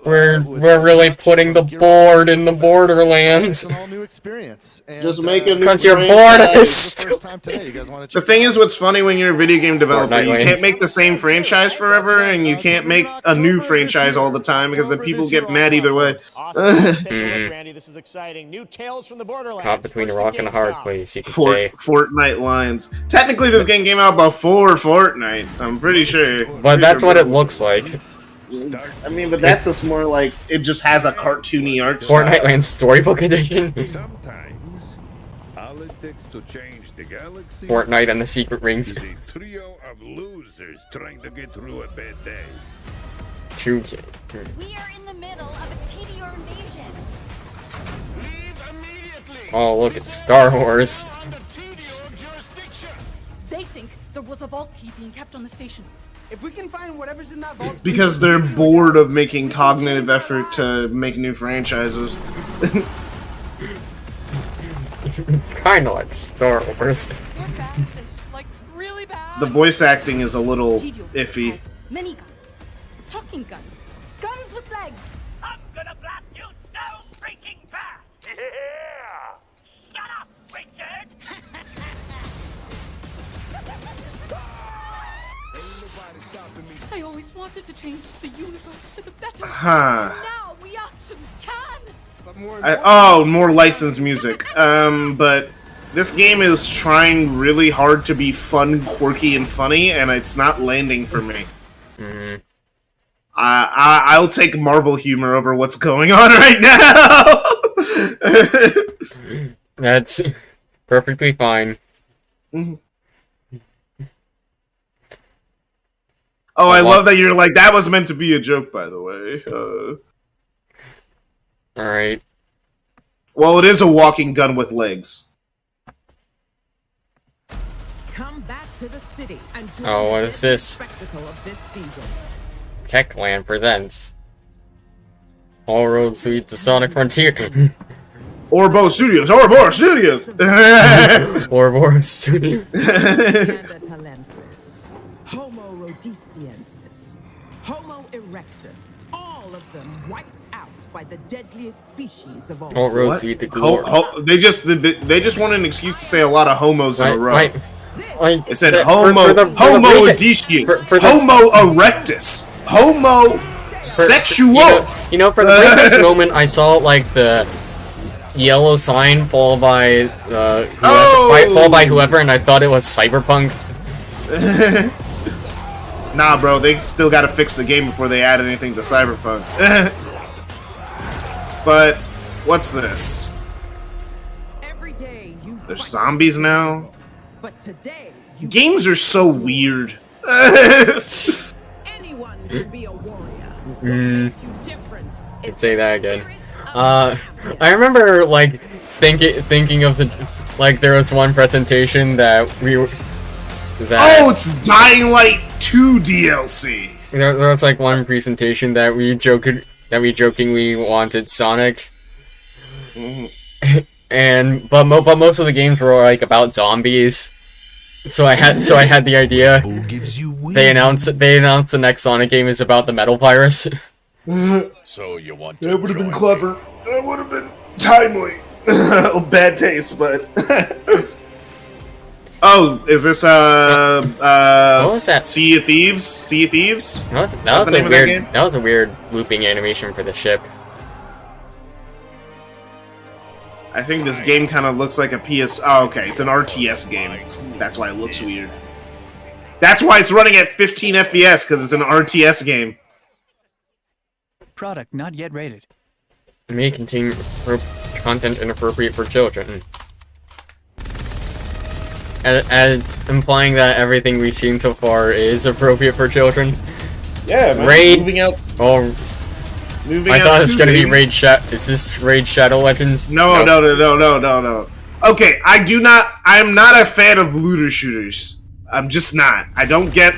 We're really putting the board in the Borderlands. An all-new experience. And, Just make a new because you're bored of this. The thing is, what's funny when you're a video game developer, you can't make the same franchise forever, and you can't make a new franchise all the time because the people get mad either way. Awesome. Take a look, Randy. This is exciting. New Tales from the Borderlands. Caught between a rock and a hard place, you could say. Fortnite lines. Technically, this game came out before Fortnite. I'm pretty sure. But that's what it looks like. I mean, but that's just more like it just has a cartoony art style. Fortnite Land Storybook Edition. Sometimes, all it takes to change the galaxy Fortnite and the Secret Rings. is a trio of losers trying to get through a bad day. 2K. We are in the middle of a TDR invasion. Oh, look, it's Star Wars. They think there was a vault key being kept on the station. If we can find whatever's in that vault, Because they're bored of making cognitive effort to make new franchises. It's kind of like Star Wars. Like, really bad. The voice acting is a little iffy. Many guns. Talking guns. Guns with legs. I'm gonna blast you so freaking fast. Yeah. Shut up, Richard. I always wanted to change the universe for the better. Huh. Now we actually can. but more More licensed music. But this game is trying really hard to be fun, quirky, and funny, and it's not landing for me. I'll take Marvel humor over what's going on right now. That's perfectly fine. Oh, I love that you're like, that was meant to be a joke, by the way. Alright. Well, it is a walking gun with legs. Come back to the city and join Oh, what is this? spectacle of this season. Techland presents All Roads Lead to Sonic Frontier. Orbo Studios! Ouroboros Studios! Ouroboros Studios. Neanderthalensis, Homo rhodesiensis, Homo erectus, all of them wiped out by the deadliest species of all. All roads lead to glory. They just want an excuse to say a lot of homos in a row. It said Homo Odysseus, Homo erectus, Homo sexual. You know, for the briefest moment, I saw like the yellow sign followed by whoever, and I thought it was Cyberpunk. Nah, bro, they still gotta fix the game before they add anything to Cyberpunk. But what's this? Every day you There's zombies now. But today Games are so weird. anyone can be a warrior. Could say that again. I remember like thinking of the there was one presentation that Oh, it's Dying Light 2 DLC. There was like one presentation that we jokingly wanted Sonic, but most of the games were like about zombies. So I had the idea. They announced the next Sonic game is about the metal virus. So you want That would have been clever. That would have been timely. Bad taste, but. Oh, is this what was that? Sea of Thieves? Sea of Thieves? That was a weird looping animation for the ship. I think this game kind of looks like a PS. Oh, okay, it's an RTS game. That's why it looks weird. That's why it's running at 15 FPS, because it's an RTS game. Product not yet rated. It may contain content inappropriate for children. As implying that everything we've seen so far is appropriate for children. Yeah, man. Raid. Moving out. Oh, I thought it was gonna be Raid Is this Raid Shadow Legends? No. Okay, I'm not a fan of looter shooters. I'm just not. I don't get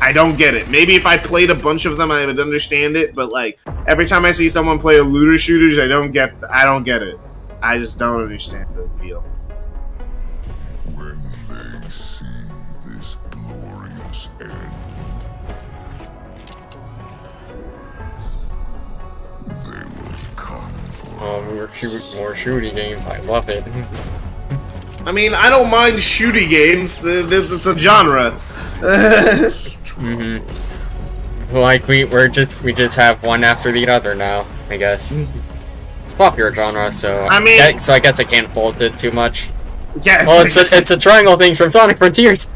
it. Maybe if I played a bunch of them, I would understand it. But like every time I see someone play a looter shooters, I don't get it. I just don't understand the appeal. When they see this glorious end, More shooting games. I love it. I mean, I don't mind shooting games. It's a genre. Like we just have one after the other now. I guess it's a popular genre, so I guess I can't fault it too much. Yeah, well, it's a triangle thing from Sonic Frontiers.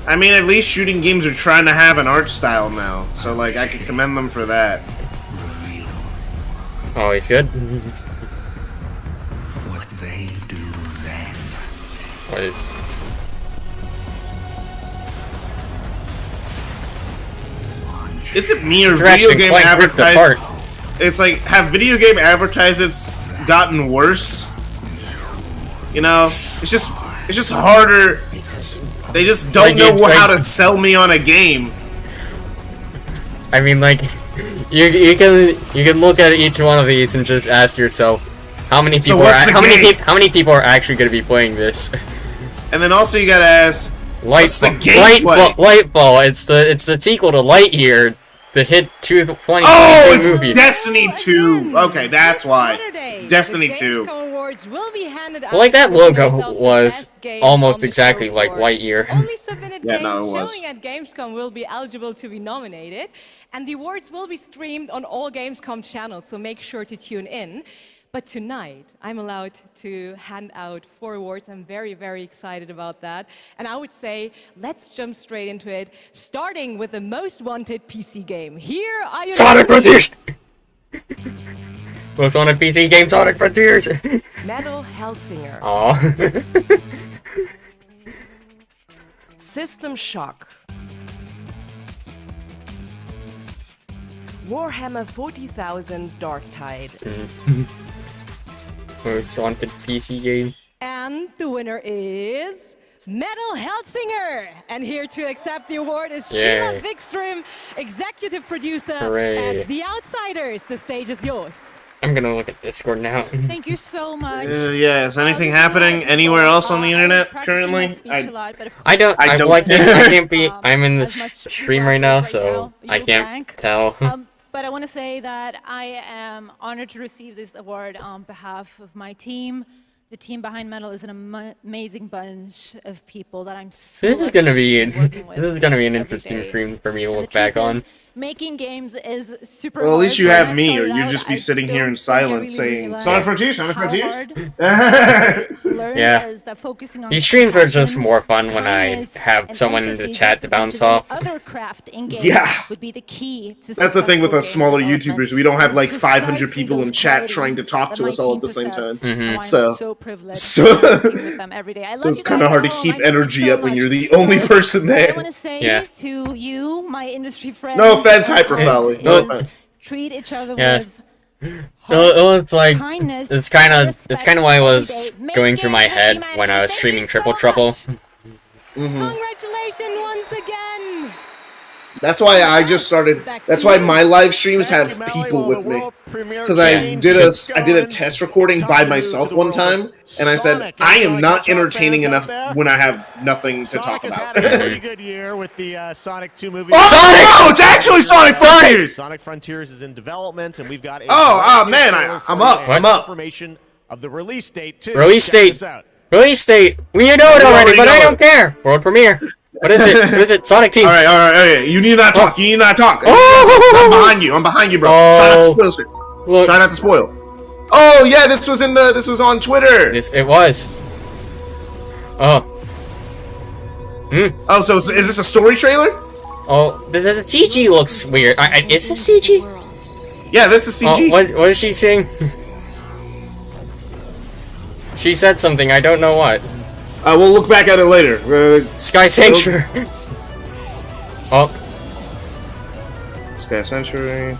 I mean, at least shooting games are trying to have an art style now, so like I can commend them for that. Oh, he's good. What they do then. What is? Is it me or video game advertisers? It's like, have video game advertisements gotten worse? You know, it's just harder. They just don't know how to sell me on a game. I mean, like, you can look at each one of these and just ask yourself, how many people how many people are actually going to be playing this? And then also you gotta ask, what's the gameplay? Lightball. It's the sequel to Lightyear, the hit 2020 it's movie. Destiny 2. Okay, that's why. It's Destiny 2. Well, like that logo was almost exactly like Lightyear. Only submitted Yeah, games no, it was. showing at Gamescom will be eligible to be nominated, and the awards will be streamed on all Gamescom channels, so make sure to tune in. But tonight, I'm allowed to hand out 4 awards. I'm very, very excited about that. And I would say, let's jump straight into it, starting with the most wanted PC game. Here are your Sonic Frontiers! Most wanted PC game, Sonic Frontiers! Metal Hellsinger. Aww. System Shock. Warhammer 40,000 Darktide. Most wanted PC game. And the winner is Metal Hellsinger! And here to accept the award is Sheila Wikström, executive producer at The Outsiders. The stage is yours. I'm gonna look at Discord now. Thank you so much. Yeah, is anything happening anywhere else on the internet currently? I can't be. I'm in this stream right now, so I can't tell. But I want to say that I am honored to receive this award on behalf of my team. The team behind Metal is an amazing bunch of people that I'm so This is gonna be an interesting stream for me to look back on. Making games is super Well, at least you hard. have me, or you'd just be sitting here in silence saying, Sonic Frontiers, Sonic Frontiers? Yeah. These streams are just more fun when I have someone in the chat to bounce off. Yeah. That's the thing with us smaller YouTubers. We don't have like 500 people in chat trying to talk to us all at the same time. So it's kind of hard to keep energy up when you're the only person there. I want to say to you, my industry friends, no offense, Hyperfolly. No offense. Treat each other with it's like it's kind of what I was going through my head when I was streaming Triple Trouble. Congratulations once again. That's why I just started. That's why my live streams have people with me. Because I did a test recording by myself one time, and I said I am not entertaining enough when I have nothing to talk about. Sonic has had a pretty good year with the Sonic 2 movie. Oh no! It's actually Sonic Frontiers. Sonic Frontiers is in development, and we've got. Man! I'm up. I'm up. Information of the release date too. Release date. Release date. We know it already, but I don't care. World premiere. What is it? What is it? Sonic Team. All right. You need not talk. You need not talk. I'm behind you. I'm behind you, bro. Try not to spoil shit. Try not to spoil. Oh yeah, this was on Twitter. It was. Oh. Oh, so is this a story trailer? Oh, the CG looks weird. Is this CG? Yeah, this is CG. Oh, what is she saying? She said something. I don't know what. We'll look back at it later. Sky Sanctuary. Oh. Sky Sanctuary.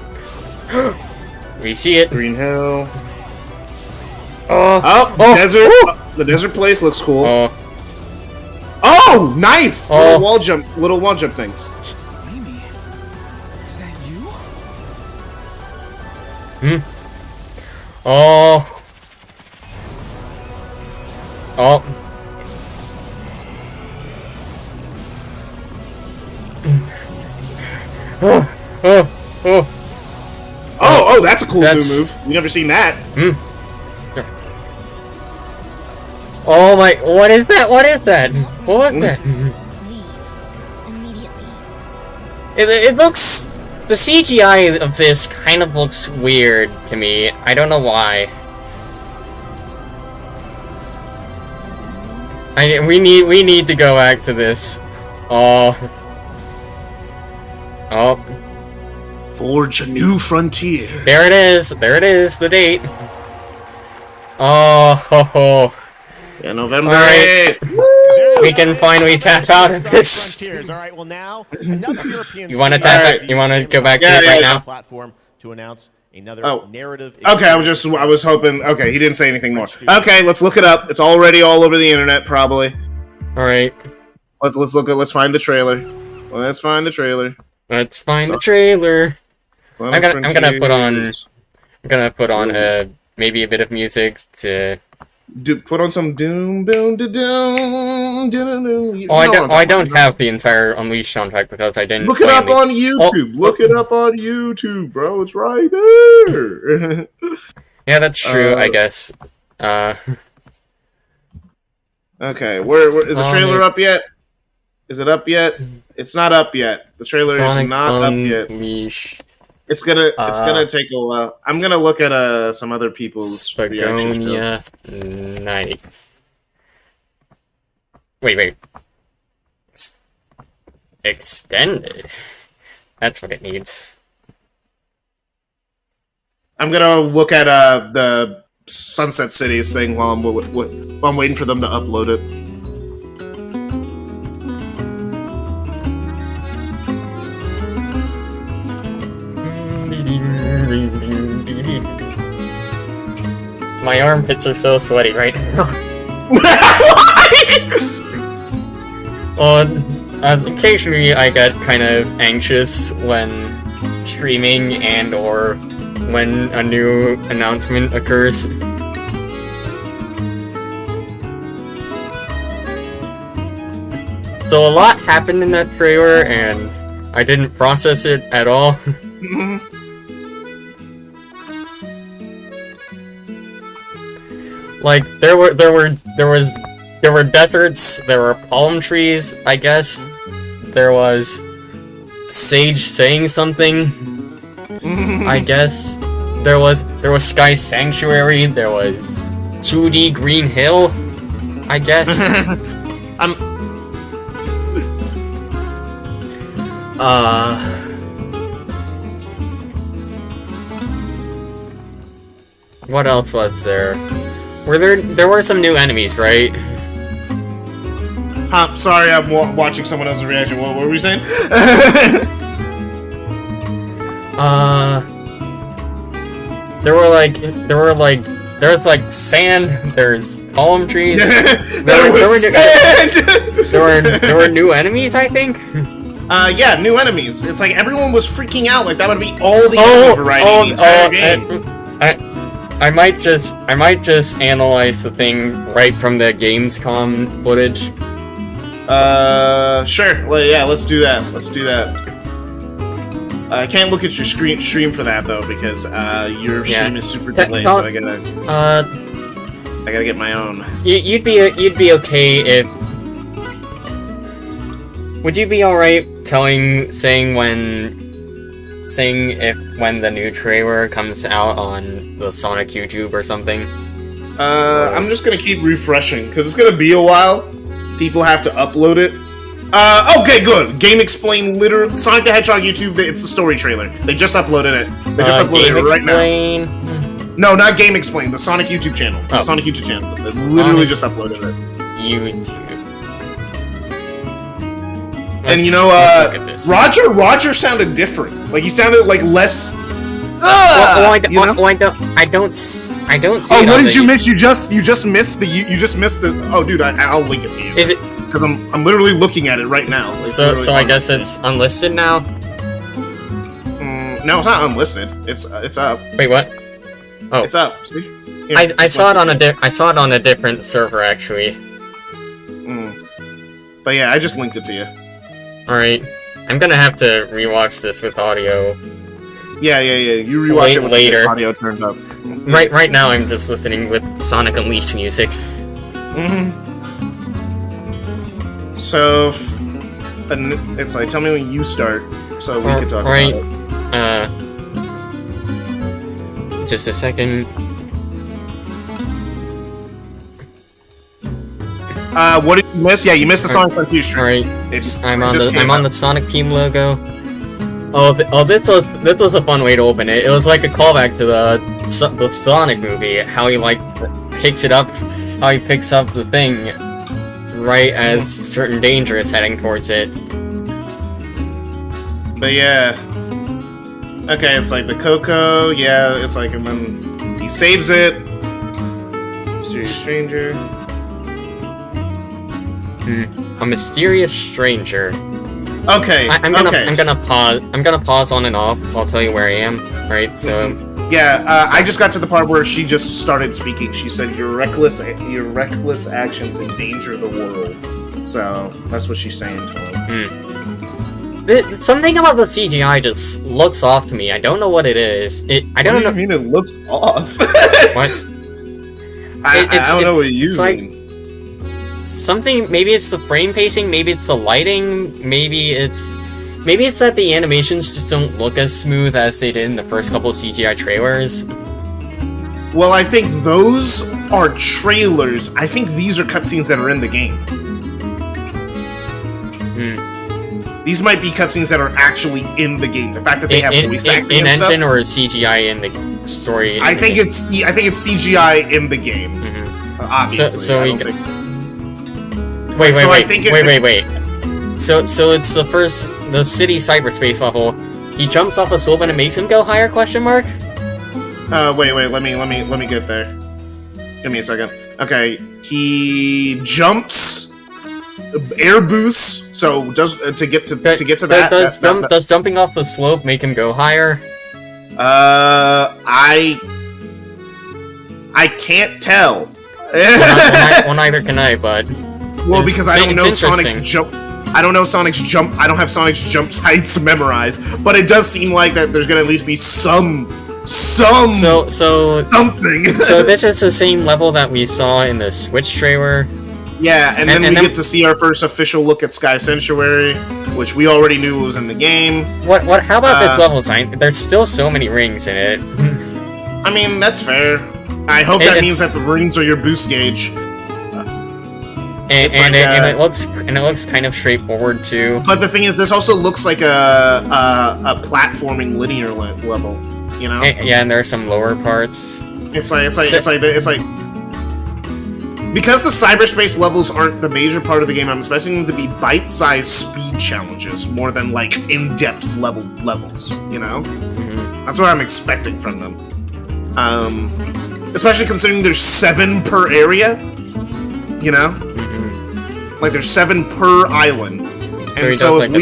We see it. Green Hill. Oh. Desert. The desert place looks cool. Oh, nice. Little wall jump things. Amy, is that you? Oh. Oh, that's a cool new move. We never seen that. Oh my, what is that? What is that? What was that? It looks, the CGI of this kind of looks weird to me. I don't know why. We need to go back to this. Oh. Forge a new frontier. There it is. There it is. The date. Oh. Ho, ho. Yeah, November 8th. We can finally tap out of this. All right. Well, now another European. You want to tap it? You want to go back to it right now? Platform to announce another narrative. Okay, I was hoping. Okay, he didn't say anything more. Okay, let's look it up. It's already all over the internet, probably. All right. Let's find the trailer. Let's find the trailer. Let's find the trailer. I'm gonna put on maybe a bit of music to put on some doom boom da doom doom. I don't have the entire Unleashed soundtrack because I didn't look it up on YouTube. Look it up on YouTube, bro. It's right there. Yeah, that's true. I guess. Okay, where is the trailer up yet? Is it up yet? It's not up yet. The trailer is not up yet. It's gonna take a while. I'm gonna look at some other people's Spagonia Night. Wait. Extended. That's what it needs. I'm gonna look at the Sunset Cities thing while I'm waiting for them to upload it. My armpits are so sweaty right now. Occasionally I get kind of anxious when streaming and or when a new announcement occurs. So a lot happened in that trailer and I didn't process it at all. Like there were deserts, there were palm trees, I guess. There was Sage saying something. I guess. There was Sky Sanctuary, there was 2D Green Hill, I guess. What else was there? There were some new enemies, right? Sorry, I'm watching someone else's reaction. What were we saying? There's like sand, there's palm trees. There were new enemies, I think. Yeah, new enemies. It's like everyone was freaking out. Like that would be all the enemy variety in the entire game. I might just analyze the thing right from the Gamescom footage. Sure. Well, yeah, let's do that. I can't look at your stream for that though because your stream is super delayed, so I gotta get my own. You'd be okay if. Would you be alright saying when the new trailer comes out on the Sonic YouTube or something? I'm just gonna keep refreshing because it's gonna be a while. People have to upload it. Okay, good. Game Explain, literally Sonic the Hedgehog YouTube. It's the story trailer. They just uploaded it. They just uploaded it right now. No, not Game Explain. The Sonic YouTube channel. The Sonic YouTube channel. They literally just uploaded it. YouTube. And you know, Roger sounded different. Like he sounded like less. I don't see. Oh, what did you miss? You just missed the. Oh, dude, I'll link it to you. Is it? Because I'm literally looking at it right now. So I guess it's unlisted now. No, it's not unlisted. It's up. Wait, what? Oh, it's up. See? Here, I saw it on a different server actually. But yeah, I just linked it to you. All right, I'm gonna have to rewatch this with audio. Yeah. You rewatch it with later. the audio turned up. Right now, I'm just listening with Sonic Unleashed music. So, it's like, tell me when you start, so we can talk about it. Just a second. What did you miss? Yeah, you missed the Sonic Frontier stream. Alright, I'm on the Sonic Team logo. This was a fun way to open it. It was like a callback to the Sonic movie. How he picks up the thing right as certain danger is heading towards it. But yeah, okay, it's like the Coco. Yeah, it's like, and then he saves it. Mysterious stranger. A mysterious stranger. Okay. I'm gonna pause on and off. I'll tell you where I am. Right. So. Yeah. I just got to the part where she just started speaking. She said, "Your reckless actions endanger the world." So that's what she's saying to him. Something about the CGI just looks off to me. I don't know what it is. I don't know. What do you mean it looks off? What? I don't know what you mean. Something, maybe it's the frame pacing, maybe it's the lighting, maybe it's that the animations just don't look as smooth as they did in the first couple of CGI trailers. Well, I think those are trailers. I think these are cutscenes that are in the game. These might be cutscenes that are actually in the game. The fact that they have voice acting in and stuff, engine or CGI in the story. I think it's CGI in the game. Obviously, Wait. So it's the city cyberspace level. He jumps off a slope and it makes him go higher? Question mark. Wait. Let me get there. Give me a second. Okay, he jumps, air boosts. So does to get to that. Does jumping off the slope make him go higher? I can't tell. Well, neither can I, bud. Well, because I don't know Sonic's jump. I don't know Sonic's jump. I don't have Sonic's jump heights memorized, but it does seem like that there's gonna at least be something. So this is the same level that we saw in the Switch trailer. Yeah, and then we get to see our first official look at Sky Sanctuary, which we already knew was in the game. What? How about its level design? There's still so many rings in it. I mean, that's fair. I hope that means that the rings are your boost gauge. It looks kind of straightforward too. But the thing is, this also looks like a platforming linear level, you know? Yeah, and there are some lower parts. It's like because the cyberspace levels aren't the major part of the game. I'm expecting them to be bite-sized speed challenges more than like in-depth levels. You know, that's what I'm expecting from them. Especially considering there's 7 per area. You know. Like there's 7 per island, and so if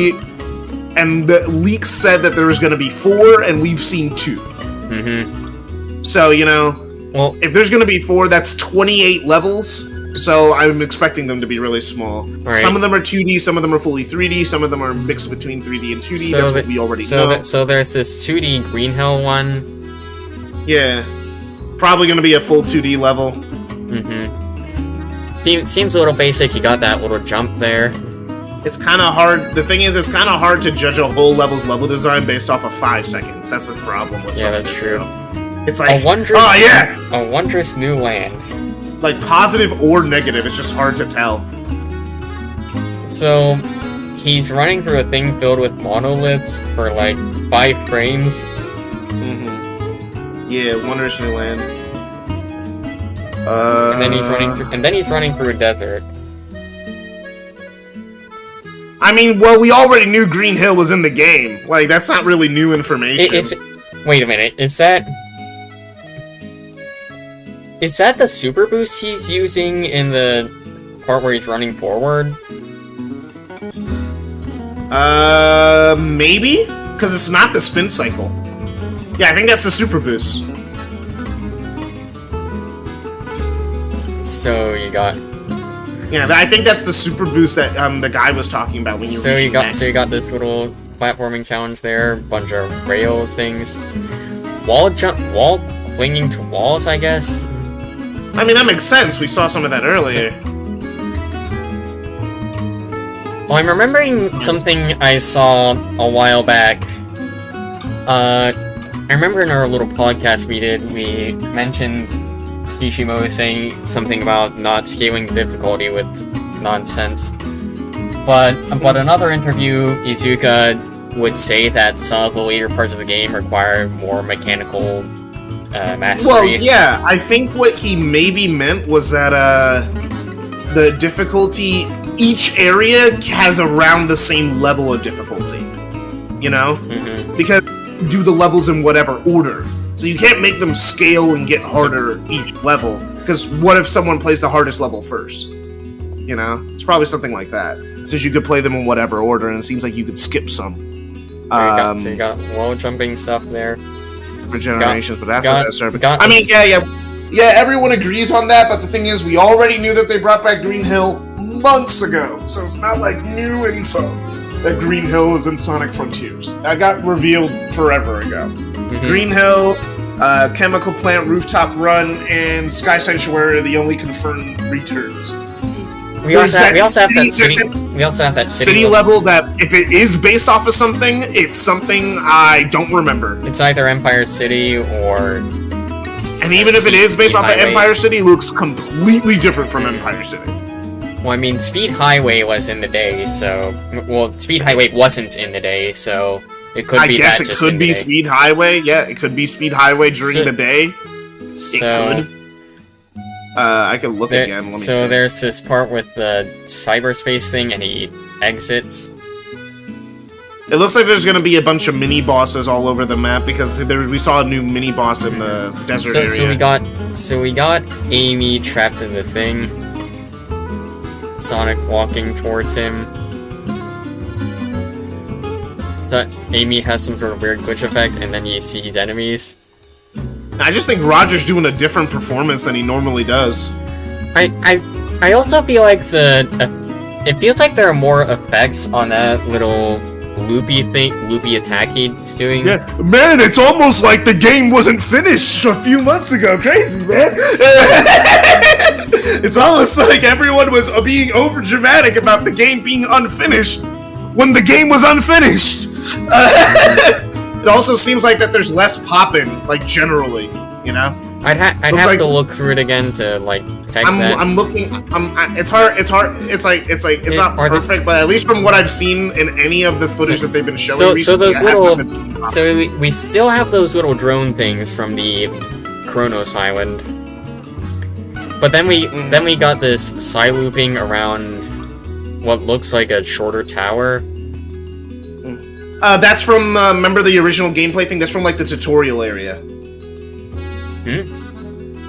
and the leaks said that there was going to be 4, and we've seen 2. So you know, well, if there's going to be 4, that's 28 levels. So I'm expecting them to be really small. Right. Some of them are 2D, some of them are fully 3D, some of them are mixed between 3D and 2D. That's what we already know. So there's this 2D Green Hill one. Yeah, probably going to be a full 2D level. Seems a little basic. You got that little jump there. It's kind of hard. The thing is, it's kind of hard to judge a whole level's level design based off of 5 seconds. That's the problem with some of this true. Stuff. It's like a wondrous new land. Like positive or negative, it's just hard to tell. So he's running through a thing filled with monoliths for like 5 frames. Yeah, wondrous new land. And then he's running through a desert. I mean, well, we already knew Green Hill was in the game. Like, that's not really new information. Wait a minute, is that the super boost he's using in the part where he's running forward? Maybe? Because it's not the spin cycle. Yeah, I think that's the super boost. So you got... Yeah, I think that's the super boost that the guy was talking about when you so you got this little platforming challenge there, bunch of rail things, wall clinging to walls, I guess. I mean, that makes sense. We saw some of that earlier. Well, I'm remembering something I saw a while back. I remember in our little podcast we mentioned Kishimo saying something about not scaling difficulty with nonsense. But another interview, Izuka would say that some of the later parts of the game require more mechanical mastery. Well, yeah, I think what he maybe meant was that the difficulty, each area has around the same level of difficulty. You know? Mm-hmm. Because do the levels in whatever order. So you can't make them scale and get harder each level. Because what if someone plays the hardest level first? You know? It's probably something like that. Since you could play them in whatever order, and it seems like you could skip some. So you got wall jumping stuff there. For generations, but after that started... I mean, yeah, everyone agrees on that, but the thing is, we already knew that they brought back Green Hill months ago, so it's not like new info that Green Hill is in Sonic Frontiers. That got revealed forever ago. Mm-hmm. Green Hill, Chemical Plant Rooftop Run, and Sky Sanctuary are the only confirmed returns. We also have that city level that, if it is based off of something, it's something I don't remember. It's either Empire City or... And even if it is based off of Empire City, it looks completely different from Empire City. Well, I mean, Speed Highway was in the day, so... Well, Speed Highway wasn't in the day, so it could be that. I guess it could be Speed Highway. Yeah, it could be Speed Highway during the day. It could. I can look again. Let me see. There's this part with the cyberspace thing, and he exits. It looks like there's going to be a bunch of mini bosses all over the map because we saw a new mini boss in the desert area. So we got Amy trapped in the thing. Sonic walking towards him. So Amy has some sort of weird glitch effect, and then you see his enemies. I just think Roger's doing a different performance than he normally does. I also feel like it feels like there are more effects on that little loopy attack he's doing. Yeah, man, it's almost like the game wasn't finished a few months ago. Crazy, man. It's almost like everyone was being over dramatic about the game being unfinished when the game was unfinished. It also seems like that there's less popping, like generally, you know. I'd have to look through it again to like tag that. I'm looking. It's hard. It's not perfect, but at least from what I've seen in any of the footage that they've been showing recently, so we still have those little drone things from the Kronos Island, but then we got this side looping around what looks like a shorter tower. That's from, remember the original gameplay thing? That's from, like, the tutorial area.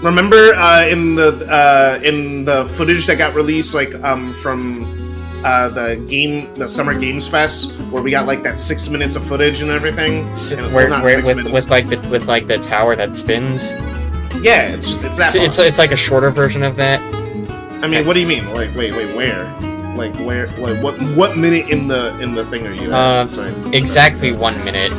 Remember, in the footage that got released, like, from, the Summer Games Fest, where we got, like, that 6 minutes of footage and everything? With the tower that spins? Yeah, it's that it's like a shorter version of that. I mean, what do you mean? Like, wait, where? Like where? Like what minute in the thing are you at? Sorry. Exactly 1 minute.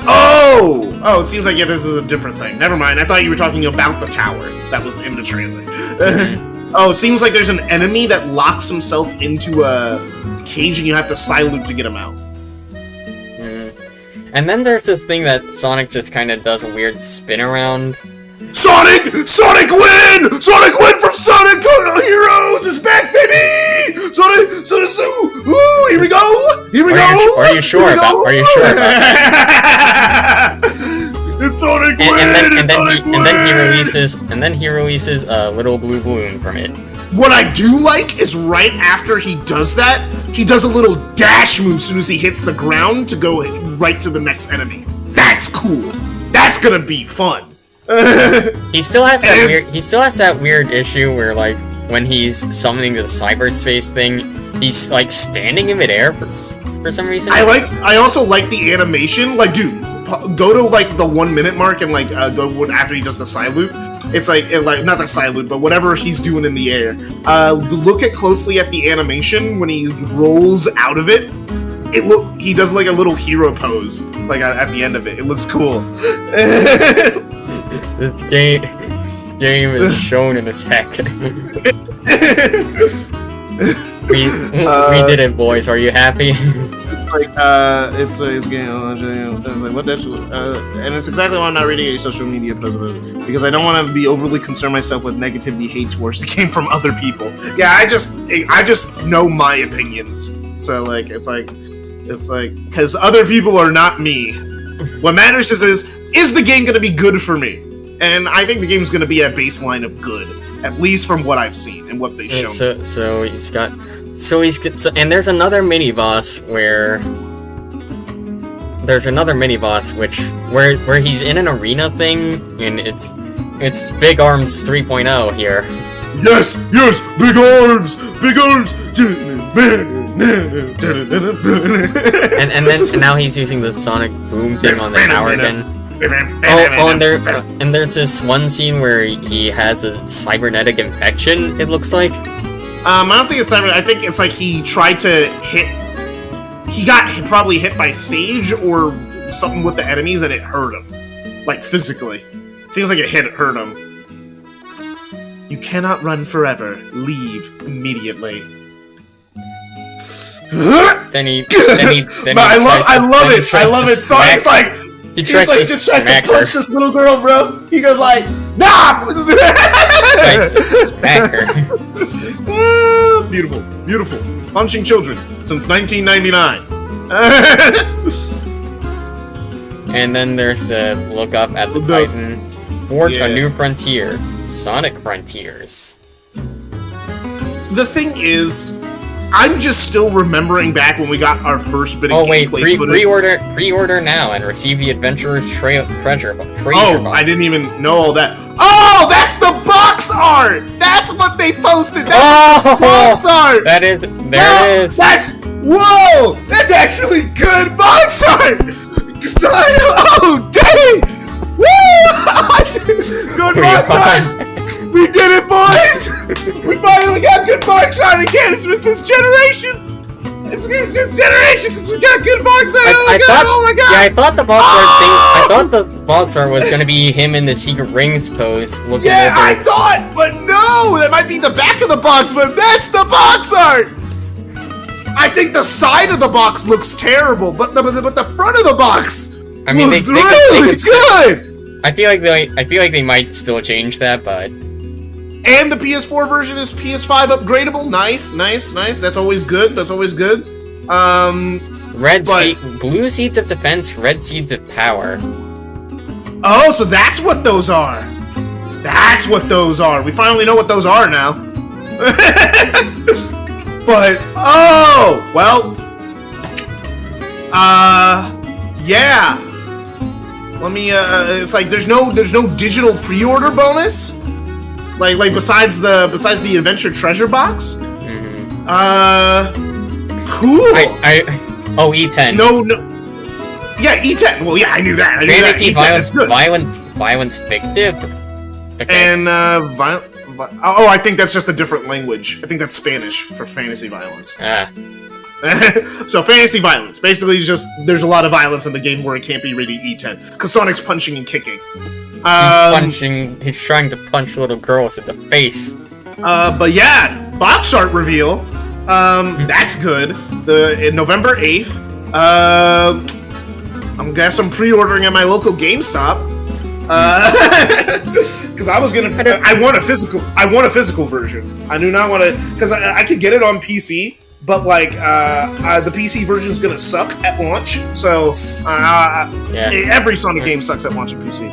Oh! It seems like this is a different thing. Never mind. I thought you were talking about the tower that was in the trailer. Oh, it seems like there's an enemy that locks himself into a cage, and you have to side loop to get him out. And then there's this thing that Sonic just kind of does a weird spin around. Sonic win! Sonic win from Sonic Heroes is back, baby! Sonic, woo! Here we go! Are you sure about that? It's Sonic win! And then he releases a little blue balloon from it. What I do like is right after he does that, he does a little dash move as soon as he hits the ground to go right to the next enemy. That's cool. That's gonna be fun. He still has that weird issue where, like, when he's summoning the cyberspace thing, he's like standing in midair for some reason. I also like the animation. Like, dude, go to like the 1 minute mark and like go after he does the side loop. It's like not the Silent, but whatever he's doing in the air. Look closely at the animation when he rolls out of it. He does like a little hero pose, like at the end of it. It looks cool. This game is shown in his heck. we did it, boys. Are you happy? It's game. I was like, what? That's and it's exactly why I'm not reading any social media posts about it, because I don't want to be overly concerned myself with negativity, hate towards the game from other people. Yeah, I just know my opinions. So like, it's like, because other people are not me. What matters is the game going to be good for me? And I think the game's going to be a baseline of good, at least from what I've seen and what they've shown. And there's another mini boss where he's in an arena thing, and it's Big Arms 3.0 here. Yes, Big Arms. and now he's using the sonic boom thing on the tower again. And there's this one scene where he has a cybernetic infection, it looks like. I don't think it's cyber. I think it's like he tried to hit. He got probably hit by Sage or something with the enemies, and it hurt him, like physically. Seems like it hurt him. You cannot run forever. Leave immediately. I love it. Sonic's like. He just tries to punch this little girl, bro. He goes like, nah! Tries to smack her. Beautiful. Punching children since 1999. And then there's a look up at the Titan. Forge a new frontier. Sonic Frontiers. The thing is, I'm just still remembering back when we got our first bit of gameplay footage. Pre-order now and receive the Adventurer's treasure box. I didn't even know all that. Oh, that's the box art! That's what they posted! That's the box art! There it is. Whoa! That's actually good box art! Oh, dang! Woo! Good box art! We did it, boys! We finally got good box art again! It's been since generations! It's been since generations since we got good box art! Oh my god! Yeah, I thought the box art thing. I thought the box art was gonna be him in the secret rings pose looking over. I thought, but no! That might be the back of the box, but that's the box art! I think the side of the box looks terrible, but the front of the box looks really good! I feel like they might still change that, but. And the PS4 version is PS5 upgradable. Nice. That's always good. Blue seeds of defense, red seeds of power. Oh, so that's what those are. We finally know what those are now. But yeah. Let me. It's like there's no digital pre-order bonus. Like besides the adventure treasure box. Mm-hmm. Cool. E10. No. Yeah, E10. Well, yeah, I knew that. Fantasy violence fictive. Okay. And I think that's just a different language. I think that's Spanish for fantasy violence. So fantasy violence, basically, just there's a lot of violence in the game where it can't be rated E10 because Sonic's punching and kicking. He's trying to punch little girls in the face. But yeah, box art reveal. That's good. November 8th. I'm pre-ordering at my local GameStop. Because I want a physical version. I do not want to, because I could get it on PC. But like the PC version is gonna suck at launch, so every Sonic game sucks at launch on PC.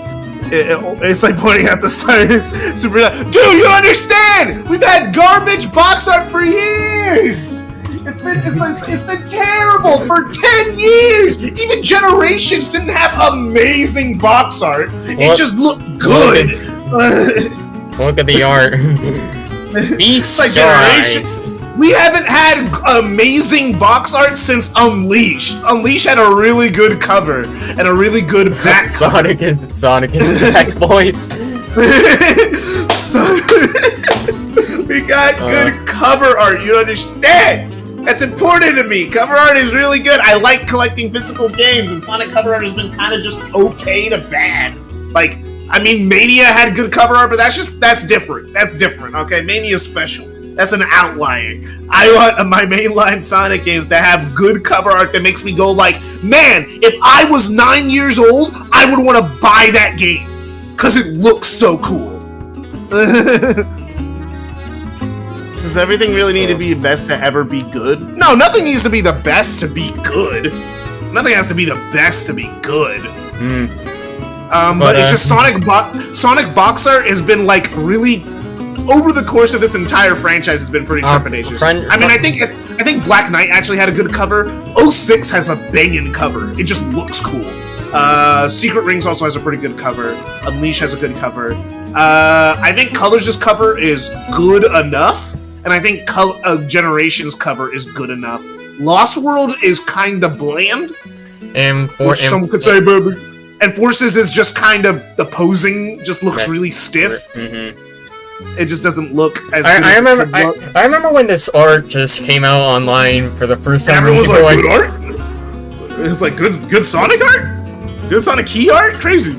It's like pointing out the science. Super, dude, you understand? We've had garbage box art for years. It's been terrible for 10 years. Even Generations didn't have amazing box art. It just looked good. Look at the art. Beast like Generations. We haven't had amazing box art since Unleashed. Unleashed had a really good cover and a really good back cover. Sonic is back, boys. So we got good cover art. You understand? That's important to me. Cover art is really good. I like collecting physical games, and Sonic cover art has been kind of just okay to bad. Like, I mean, Mania had good cover art, but that's different. That's different, okay? Mania's special. That's an outlier. I want my mainline Sonic games to have good cover art that makes me go like, man, if I was 9 years old, I would want to buy that game. Because it looks so cool. Does everything really need to be best to ever be good? No, nothing needs to be the best to be good. Nothing has to be the best to be good. But it's just Sonic box art has been like really over the course of this entire franchise has been pretty trepidatious. I mean, I think Black Knight actually had a good cover. 06 has a banging cover. It just looks cool. Secret Rings also has a pretty good cover. Unleash has a good cover. I think Colors' cover is good enough. And I think Generations cover is good enough. Lost World is kind of bland. Which some could say, baby. And Forces is just kind of, the posing just looks really stiff. It just doesn't look as good as it could look. I remember when this art just came out online for the first time. And everyone was like, good art? It's like, good Sonic art? Good Sonic key art? Crazy.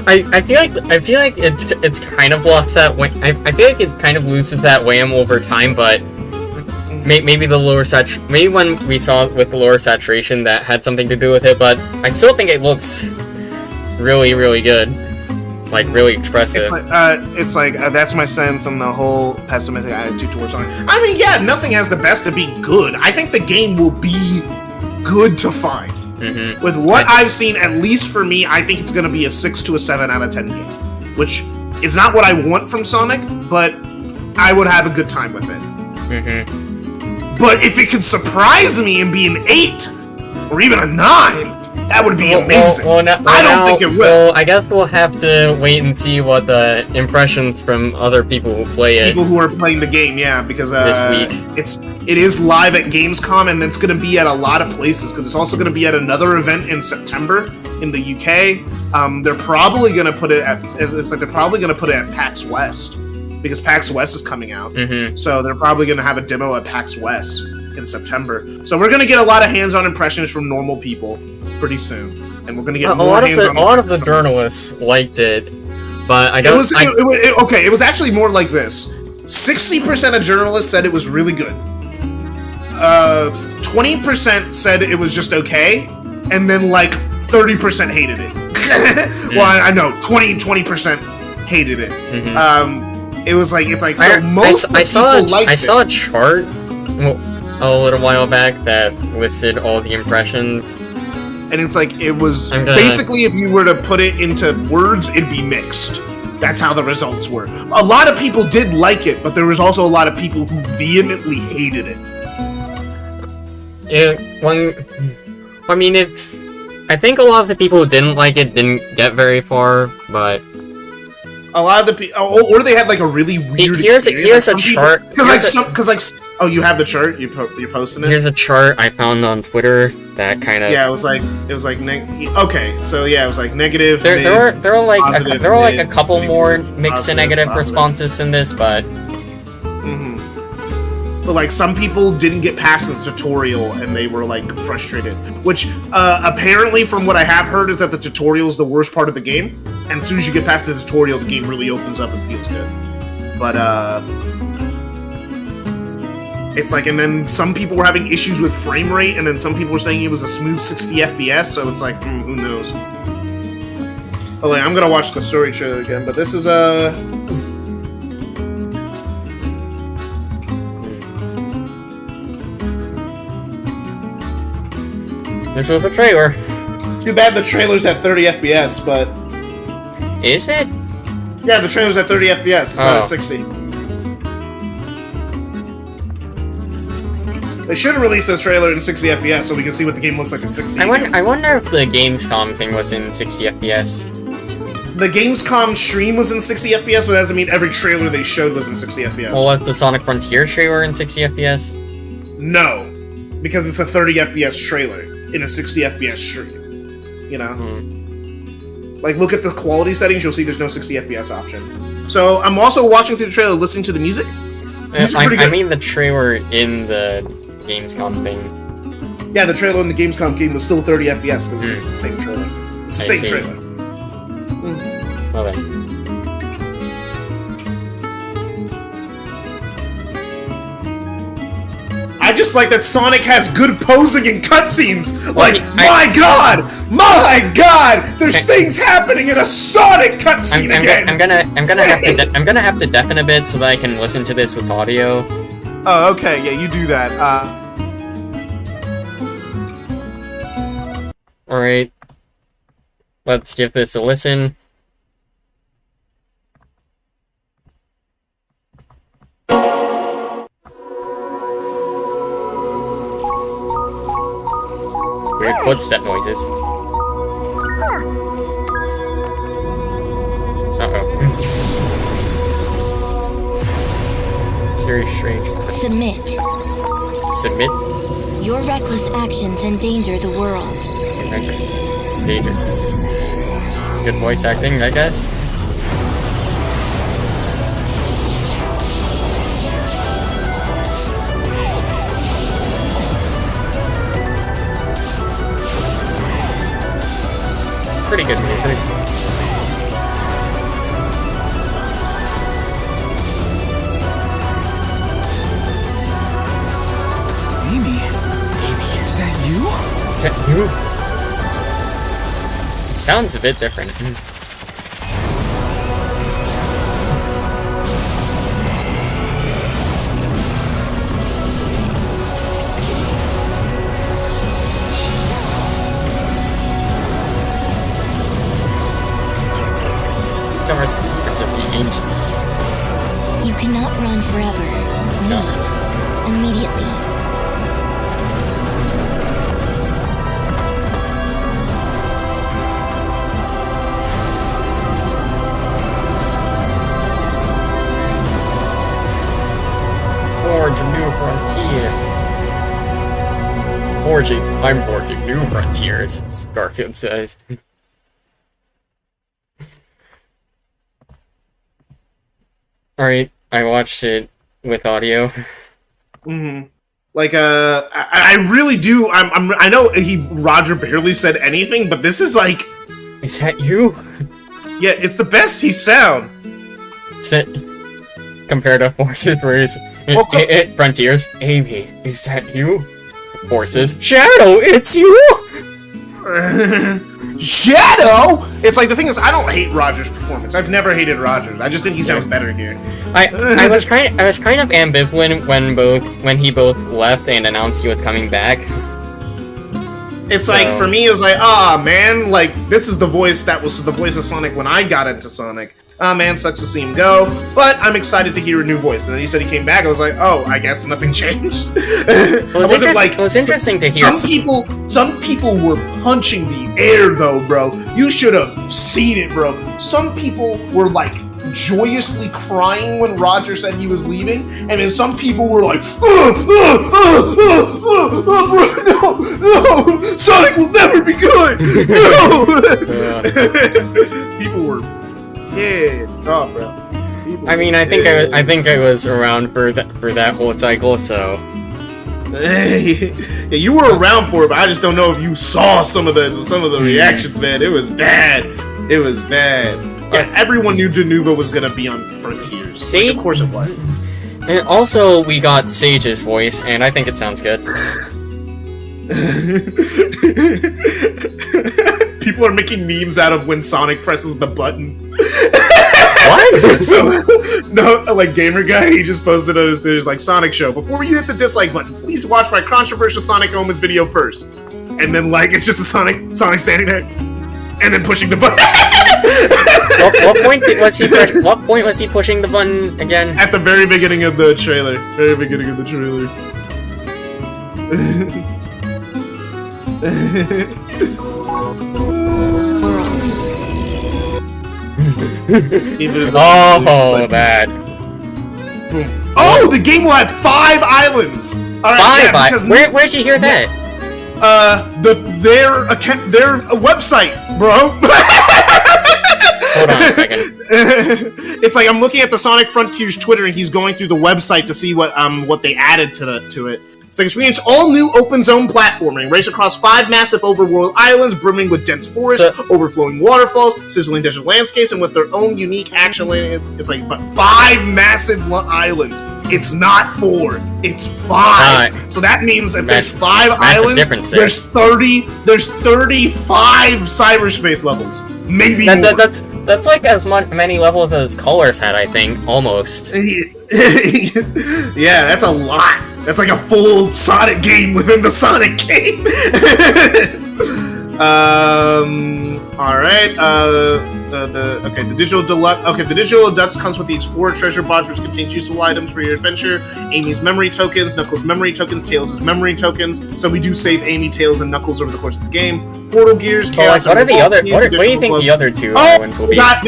I feel like it's kind of lost that way. I feel like it kind of loses that wham over time, but maybe the lower maybe when we saw it with the lower saturation that had something to do with it, but I still think it looks really, really good, like really expressive. It's like that's my sense on the whole pessimistic attitude towards Sonic. I mean, yeah, nothing has the best to be good. I think the game will be good to fine. With what I've seen, at least for me, I think it's going to be a 6 to a 7 out of 10 game, which is not what I want from Sonic, but I would have a good time with it. But if it could surprise me and be an 8 or even a 9, that would be amazing. I don't think it will. Well, I guess we'll have to wait and see what the impressions from other people who play it. People who are playing the game, yeah, because this week. It is live at Gamescom, and it's going to be at a lot of places, because it's also going to be at another event in September in the UK. They're probably going to put it at PAX West, because PAX West is coming out. So they're probably going to have a demo at PAX West in September. So we're going to get a lot of hands-on impressions from normal people pretty soon, and we're going to get more hands-on. A lot of the journalists liked it, but I don't. It was actually more like this: 60% of journalists said it was really good. 20% said it was just okay, and then like 30% hated it. Well, I know 20% hated it. It was like I saw a chart a little while back that listed all the impressions. And it's like, it was basically, if you were to put it into words, it'd be mixed. That's how the results were. A lot of people did like it, but there was also a lot of people who vehemently hated it. I think a lot of the people who didn't like it didn't get very far, but a lot of the people, or they had like a really weird here's a chart. Oh, you have the chart? You're posting it? Here's a chart I found on Twitter that kind of... Yeah, it was like okay, so yeah, it was like negative, there were like a couple more mixed to negative responses in this, but... But like, some people didn't get past the tutorial and they were like frustrated. Which, apparently from what I have heard, is that the tutorial is the worst part of the game. And as soon as you get past the tutorial, the game really opens up and feels good. But, it's like, and then some people were having issues with frame rate, and then some people were saying it was a smooth 60 FPS, so it's like, who knows? Oh, like, I'm gonna watch the story trailer again, but this is, This was a trailer. Too bad the trailer's at 30 FPS, but... Is it? Yeah, the trailer's at 30 FPS, it's not at 60. They should have released this trailer in 60 FPS so we can see what the game looks like in 60. I wonder if the Gamescom thing was in 60 FPS. The Gamescom stream was in 60 FPS, but that doesn't mean every trailer they showed was in 60 FPS. Well, was the Sonic Frontier trailer in 60 FPS? No, because it's a 30 FPS trailer in a 60 FPS stream. You know? Like, look at the quality settings, you'll see there's no 60 FPS option. So, I'm also watching through the trailer, listening to the music. I mean the trailer in the Gamescom thing. Yeah, the trailer in the Gamescom game was still 30 FPS, because it's the same trailer. It's the same trailer. Okay. I just like that Sonic has good posing in cutscenes. Like, my God, there's things happening in a Sonic cutscene again. I'm gonna have to deafen a bit so that I can listen to this with audio. Oh, okay, yeah, you do that. All right, let's give this a listen. Weird footstep noises. Uh-oh. Very strange. Submit. Submit? Your reckless actions endanger the world. Reckless. Danger. Good voice acting, I guess? Pretty good music. Amy? Is that you? Is that you? It sounds a bit different. You cannot run forever. Leave. Immediately. Forge a new frontier. I'm forging new frontiers, Garfield says. Alright, I watched it with audio. Like, I really do. I know Roger barely said anything, but this is like. Is that you? Yeah, it's the best he sound. Compared to Forces, where he's Frontiers. Amy, is that you? Forces. Shadow, it's you. Shadow? It's like, the thing is, I don't hate Roger's performance. I've never hated Roger's. I just think he sounds better here. I was kind of ambivalent when he both left and announced he was coming back. It's like, for me, it was like, man, like, this is the voice that was the voice of Sonic when I got into Sonic. Man, sucks to see him go, but I'm excited to hear a new voice. And then he said he came back, I was like, oh, I guess nothing changed. It was interesting to hear. Some people were punching the air, though, bro. You should have seen it, bro. Some people were, like, joyously crying when Roger said he was leaving, and then some people were like, no, Sonic will never be good. No. People were pissed off, bro. I mean, I think I was around for that whole cycle, so. Yeah, you were around for it, but I just don't know if you saw some of the reactions, man. It was bad. It was bad. Yeah, everyone knew Januva was gonna be on Frontiers. See? Like, of course it was. And also, we got Sage's voice, and I think it sounds good. People are making memes out of when Sonic presses the button. What? So, no, like, Gamer Guy, he just posted on his Twitter, like, Sonic Show. Before you hit the dislike button, please watch my controversial Sonic Omens video first. And then, like, it's just a Sonic standing there, and then pushing the button. What point was he pushing the button again? At the very beginning of the trailer. Very beginning of the trailer. Bad. Oh, the game will have 5 islands. All right, Where'd you hear that? Their website, bro. Hold on a second. It's like I'm looking at the Sonic Frontiers Twitter, and he's going through the website to see what they added to it. It's like experience all new open zone platforming, race across 5 massive overworld islands brimming with dense forests, overflowing waterfalls, sizzling desert landscapes, and with their own unique action lane. It's like, but 5 massive islands. It's not 4. It's 5. So that means if there's 5 islands, there's 35 cyberspace levels. Maybe more. That's like as many levels as Colors had, I think, almost. Yeah, that's a lot. That's like a full Sonic game within the Sonic game. All right. The digital deluxe. Okay, the digital deluxe comes with the Explorer treasure box, which contains useful items for your adventure. Amy's memory tokens, Knuckles' memory tokens, Tails' memory tokens. So we do save Amy, Tails, and Knuckles over the course of the game. Portal gears, Chaos. What are the other? What do you think the other 2 islands will be? Got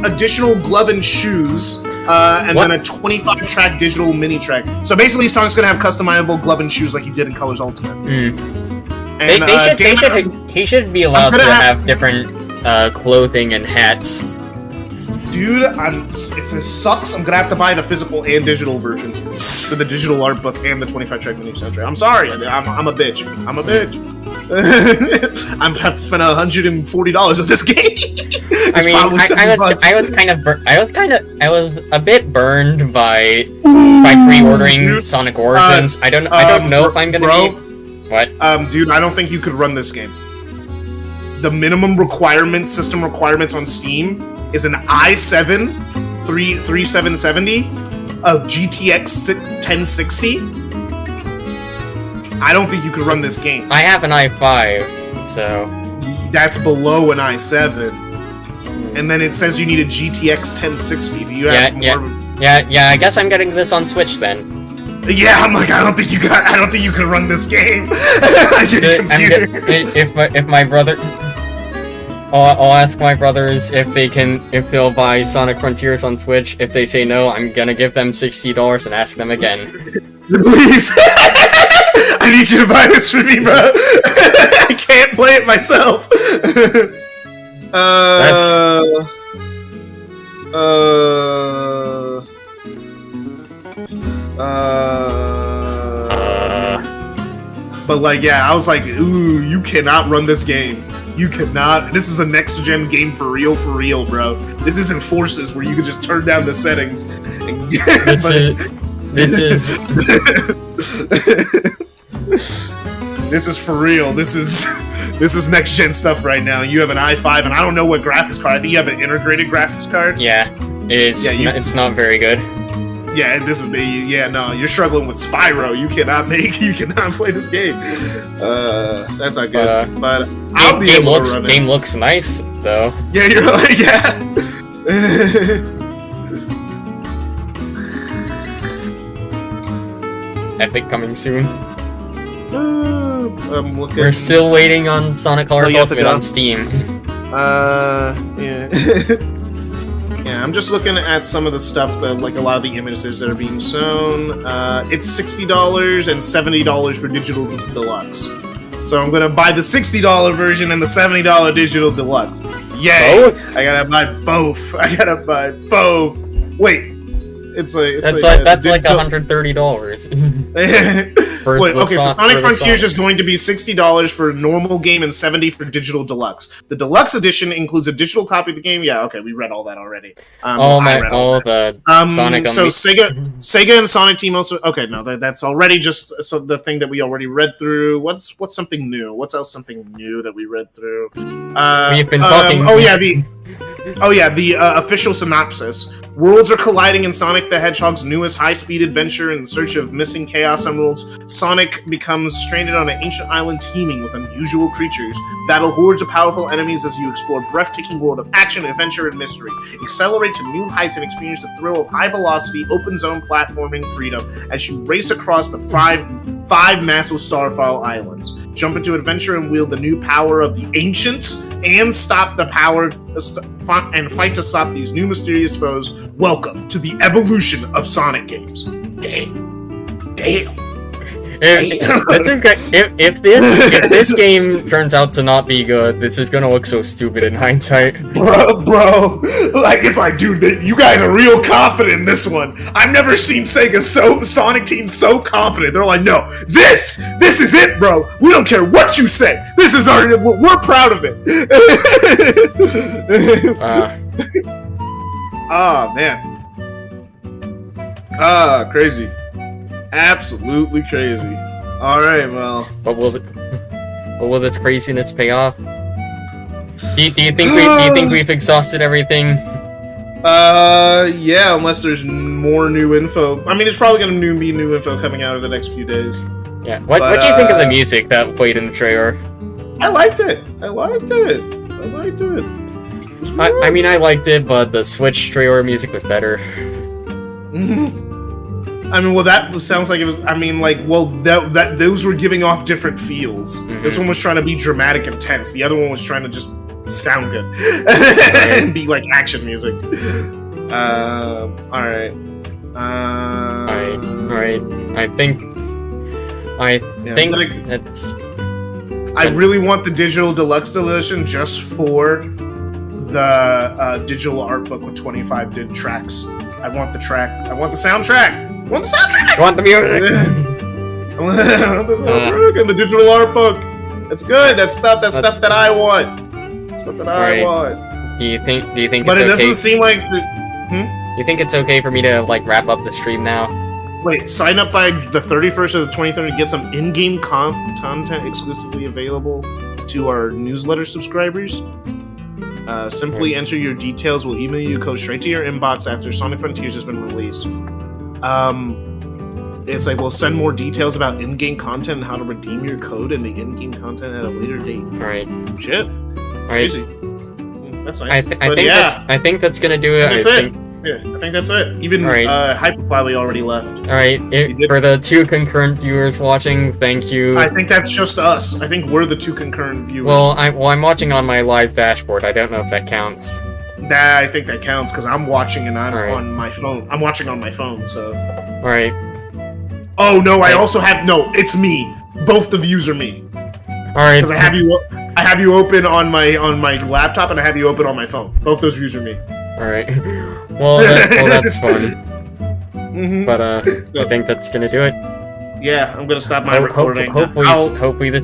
additional glove and shoes. And then a 25-track digital mini-track. So basically, Sonic's gonna have customizable glove and shoes like he did in Colors Ultimate. And, he should be allowed to have different clothing and hats. Dude, it sucks. I'm gonna have to buy the physical and digital version for the digital art book and the 25-track mini soundtrack. I'm sorry, I'm a bitch. I'm a bitch. I'm have to spend $140 of this game. I mean, I was a bit burned by pre-ordering Sonic Origins. I don't know if I'm gonna be. What? Dude, I don't think you could run this game. The minimum system requirements on Steam is an i7 3770, a GTX 1060. I don't think you could run this game. I have an i5, so that's below an i7. And then it says you need a GTX 1060. Do you have more? Yeah. I guess I'm getting this on Switch then. Yeah, I'm like, I don't think you can run this game. If my brother, I'll ask my brothers if they'll buy Sonic Frontiers on Switch. If they say no, I'm gonna give them $60 and ask them again. Please, I need you to buy this for me, bro. I can't play it myself. But like, yeah, I was like, ooh, you cannot run this game. You cannot. This is a next-gen game for real, bro. This isn't Forces where you can just turn down the settings. This is for real. This is next-gen stuff right now. You have an i5, and I don't know what graphics card. I think you have an integrated graphics card. Yeah, it's not very good. Yeah, this is no, you're struggling with Spyro. You cannot play this game. That's not good. But I'll be able to run it. Game looks nice though. Yeah, you're like, yeah. Epic coming soon. I'm looking. We're still waiting on Sonic Colors Ultimate on Steam. Yeah. Yeah, I'm just looking at some of the stuff that, like, a lot of the images that are being shown. It's $60 and $70 for digital deluxe. So I'm gonna buy the $60 version and the $70 digital deluxe. Yay! Both? I gotta buy both. Wait, that's like $130. Wait, okay, so Sonic Frontiers is going to be $60 for normal game and $70 for digital deluxe. The deluxe edition includes a digital copy of the game. Yeah, okay, we read all that already. Sonic. So Sega and Sonic Team also. Okay, no, that's already just the thing that we already read through. What's something new? What's else something new that we read through? We've been talking. The official synopsis. Worlds are colliding in Sonic the Hedgehog's newest high-speed adventure in search of missing Chaos Emeralds. Sonic becomes stranded on an ancient island teeming with unusual creatures. Battle hordes of powerful enemies as you explore a breathtaking world of action, adventure, and mystery. Accelerate to new heights and experience the thrill of high-velocity, open-zone platforming freedom as you race across the five massive Starfall Islands. Jump into adventure and wield the new power of the Ancients and stop the power and fight to stop these new mysterious foes. Welcome to the evolution of Sonic games. Damn. If this game turns out to not be good, this is gonna look so stupid in hindsight. Bro, like it's like, dude, you guys are real confident in this one. I've never seen Sonic Team so confident. They're like, no, this is it, bro. We don't care what you say. This is we're proud of it. Man. Crazy. Absolutely crazy. Alright, well. But will this craziness pay off? Do you think we've exhausted everything? Yeah, unless there's more new info. I mean, there's probably gonna be new info coming out over the next few days. Yeah. What do you think of the music that played in the trailer? I liked it. I mean, I liked it, but the Switch trailer music was better. I mean, well, that sounds like it was. I mean, like, well, that those were giving off different feels. This one was trying to be dramatic and tense. The other one was trying to just sound good and be like action music. All right. I think that's. I really want the digital deluxe edition just for the digital art book with 25 tracks. I want the track. I want the soundtrack. I want the soundtrack. I want the music. I want the soundtrack and the digital art book. That's good. That's stuff that I want. Stuff that I want. Do you think? But it's it okay? doesn't seem like the. You think it's okay for me to like wrap up the stream now? Wait, sign up by the 31st or the 23rd to get some in-game content exclusively available to our newsletter subscribers. Simply enter your details. We'll email you a code straight to your inbox after Sonic Frontiers has been released. It's like we'll send more details about in-game content and how to redeem your code and the in-game content at a later date. Alright. Shit. Alright. Easy. That's nice. I think that's gonna do it. That's it. Yeah, I think that's it. Even Hyperfly already left. Alright, for the 2 concurrent viewers watching, thank you. I think that's just us. I think we're the 2 concurrent viewers. Well, I'm watching on my live dashboard. I don't know if that counts. Nah, I think that counts because I'm watching and I'm on my phone. I'm watching on my phone, so. Alright. Oh no, I also have it's me. Both the views are me. Alright. Because I have you open on my laptop and I have you open on my phone. Both those views are me. Alright. Well, that's fun. But I think that's gonna do it. Yeah, I'm gonna stop my recording. Hopefully, the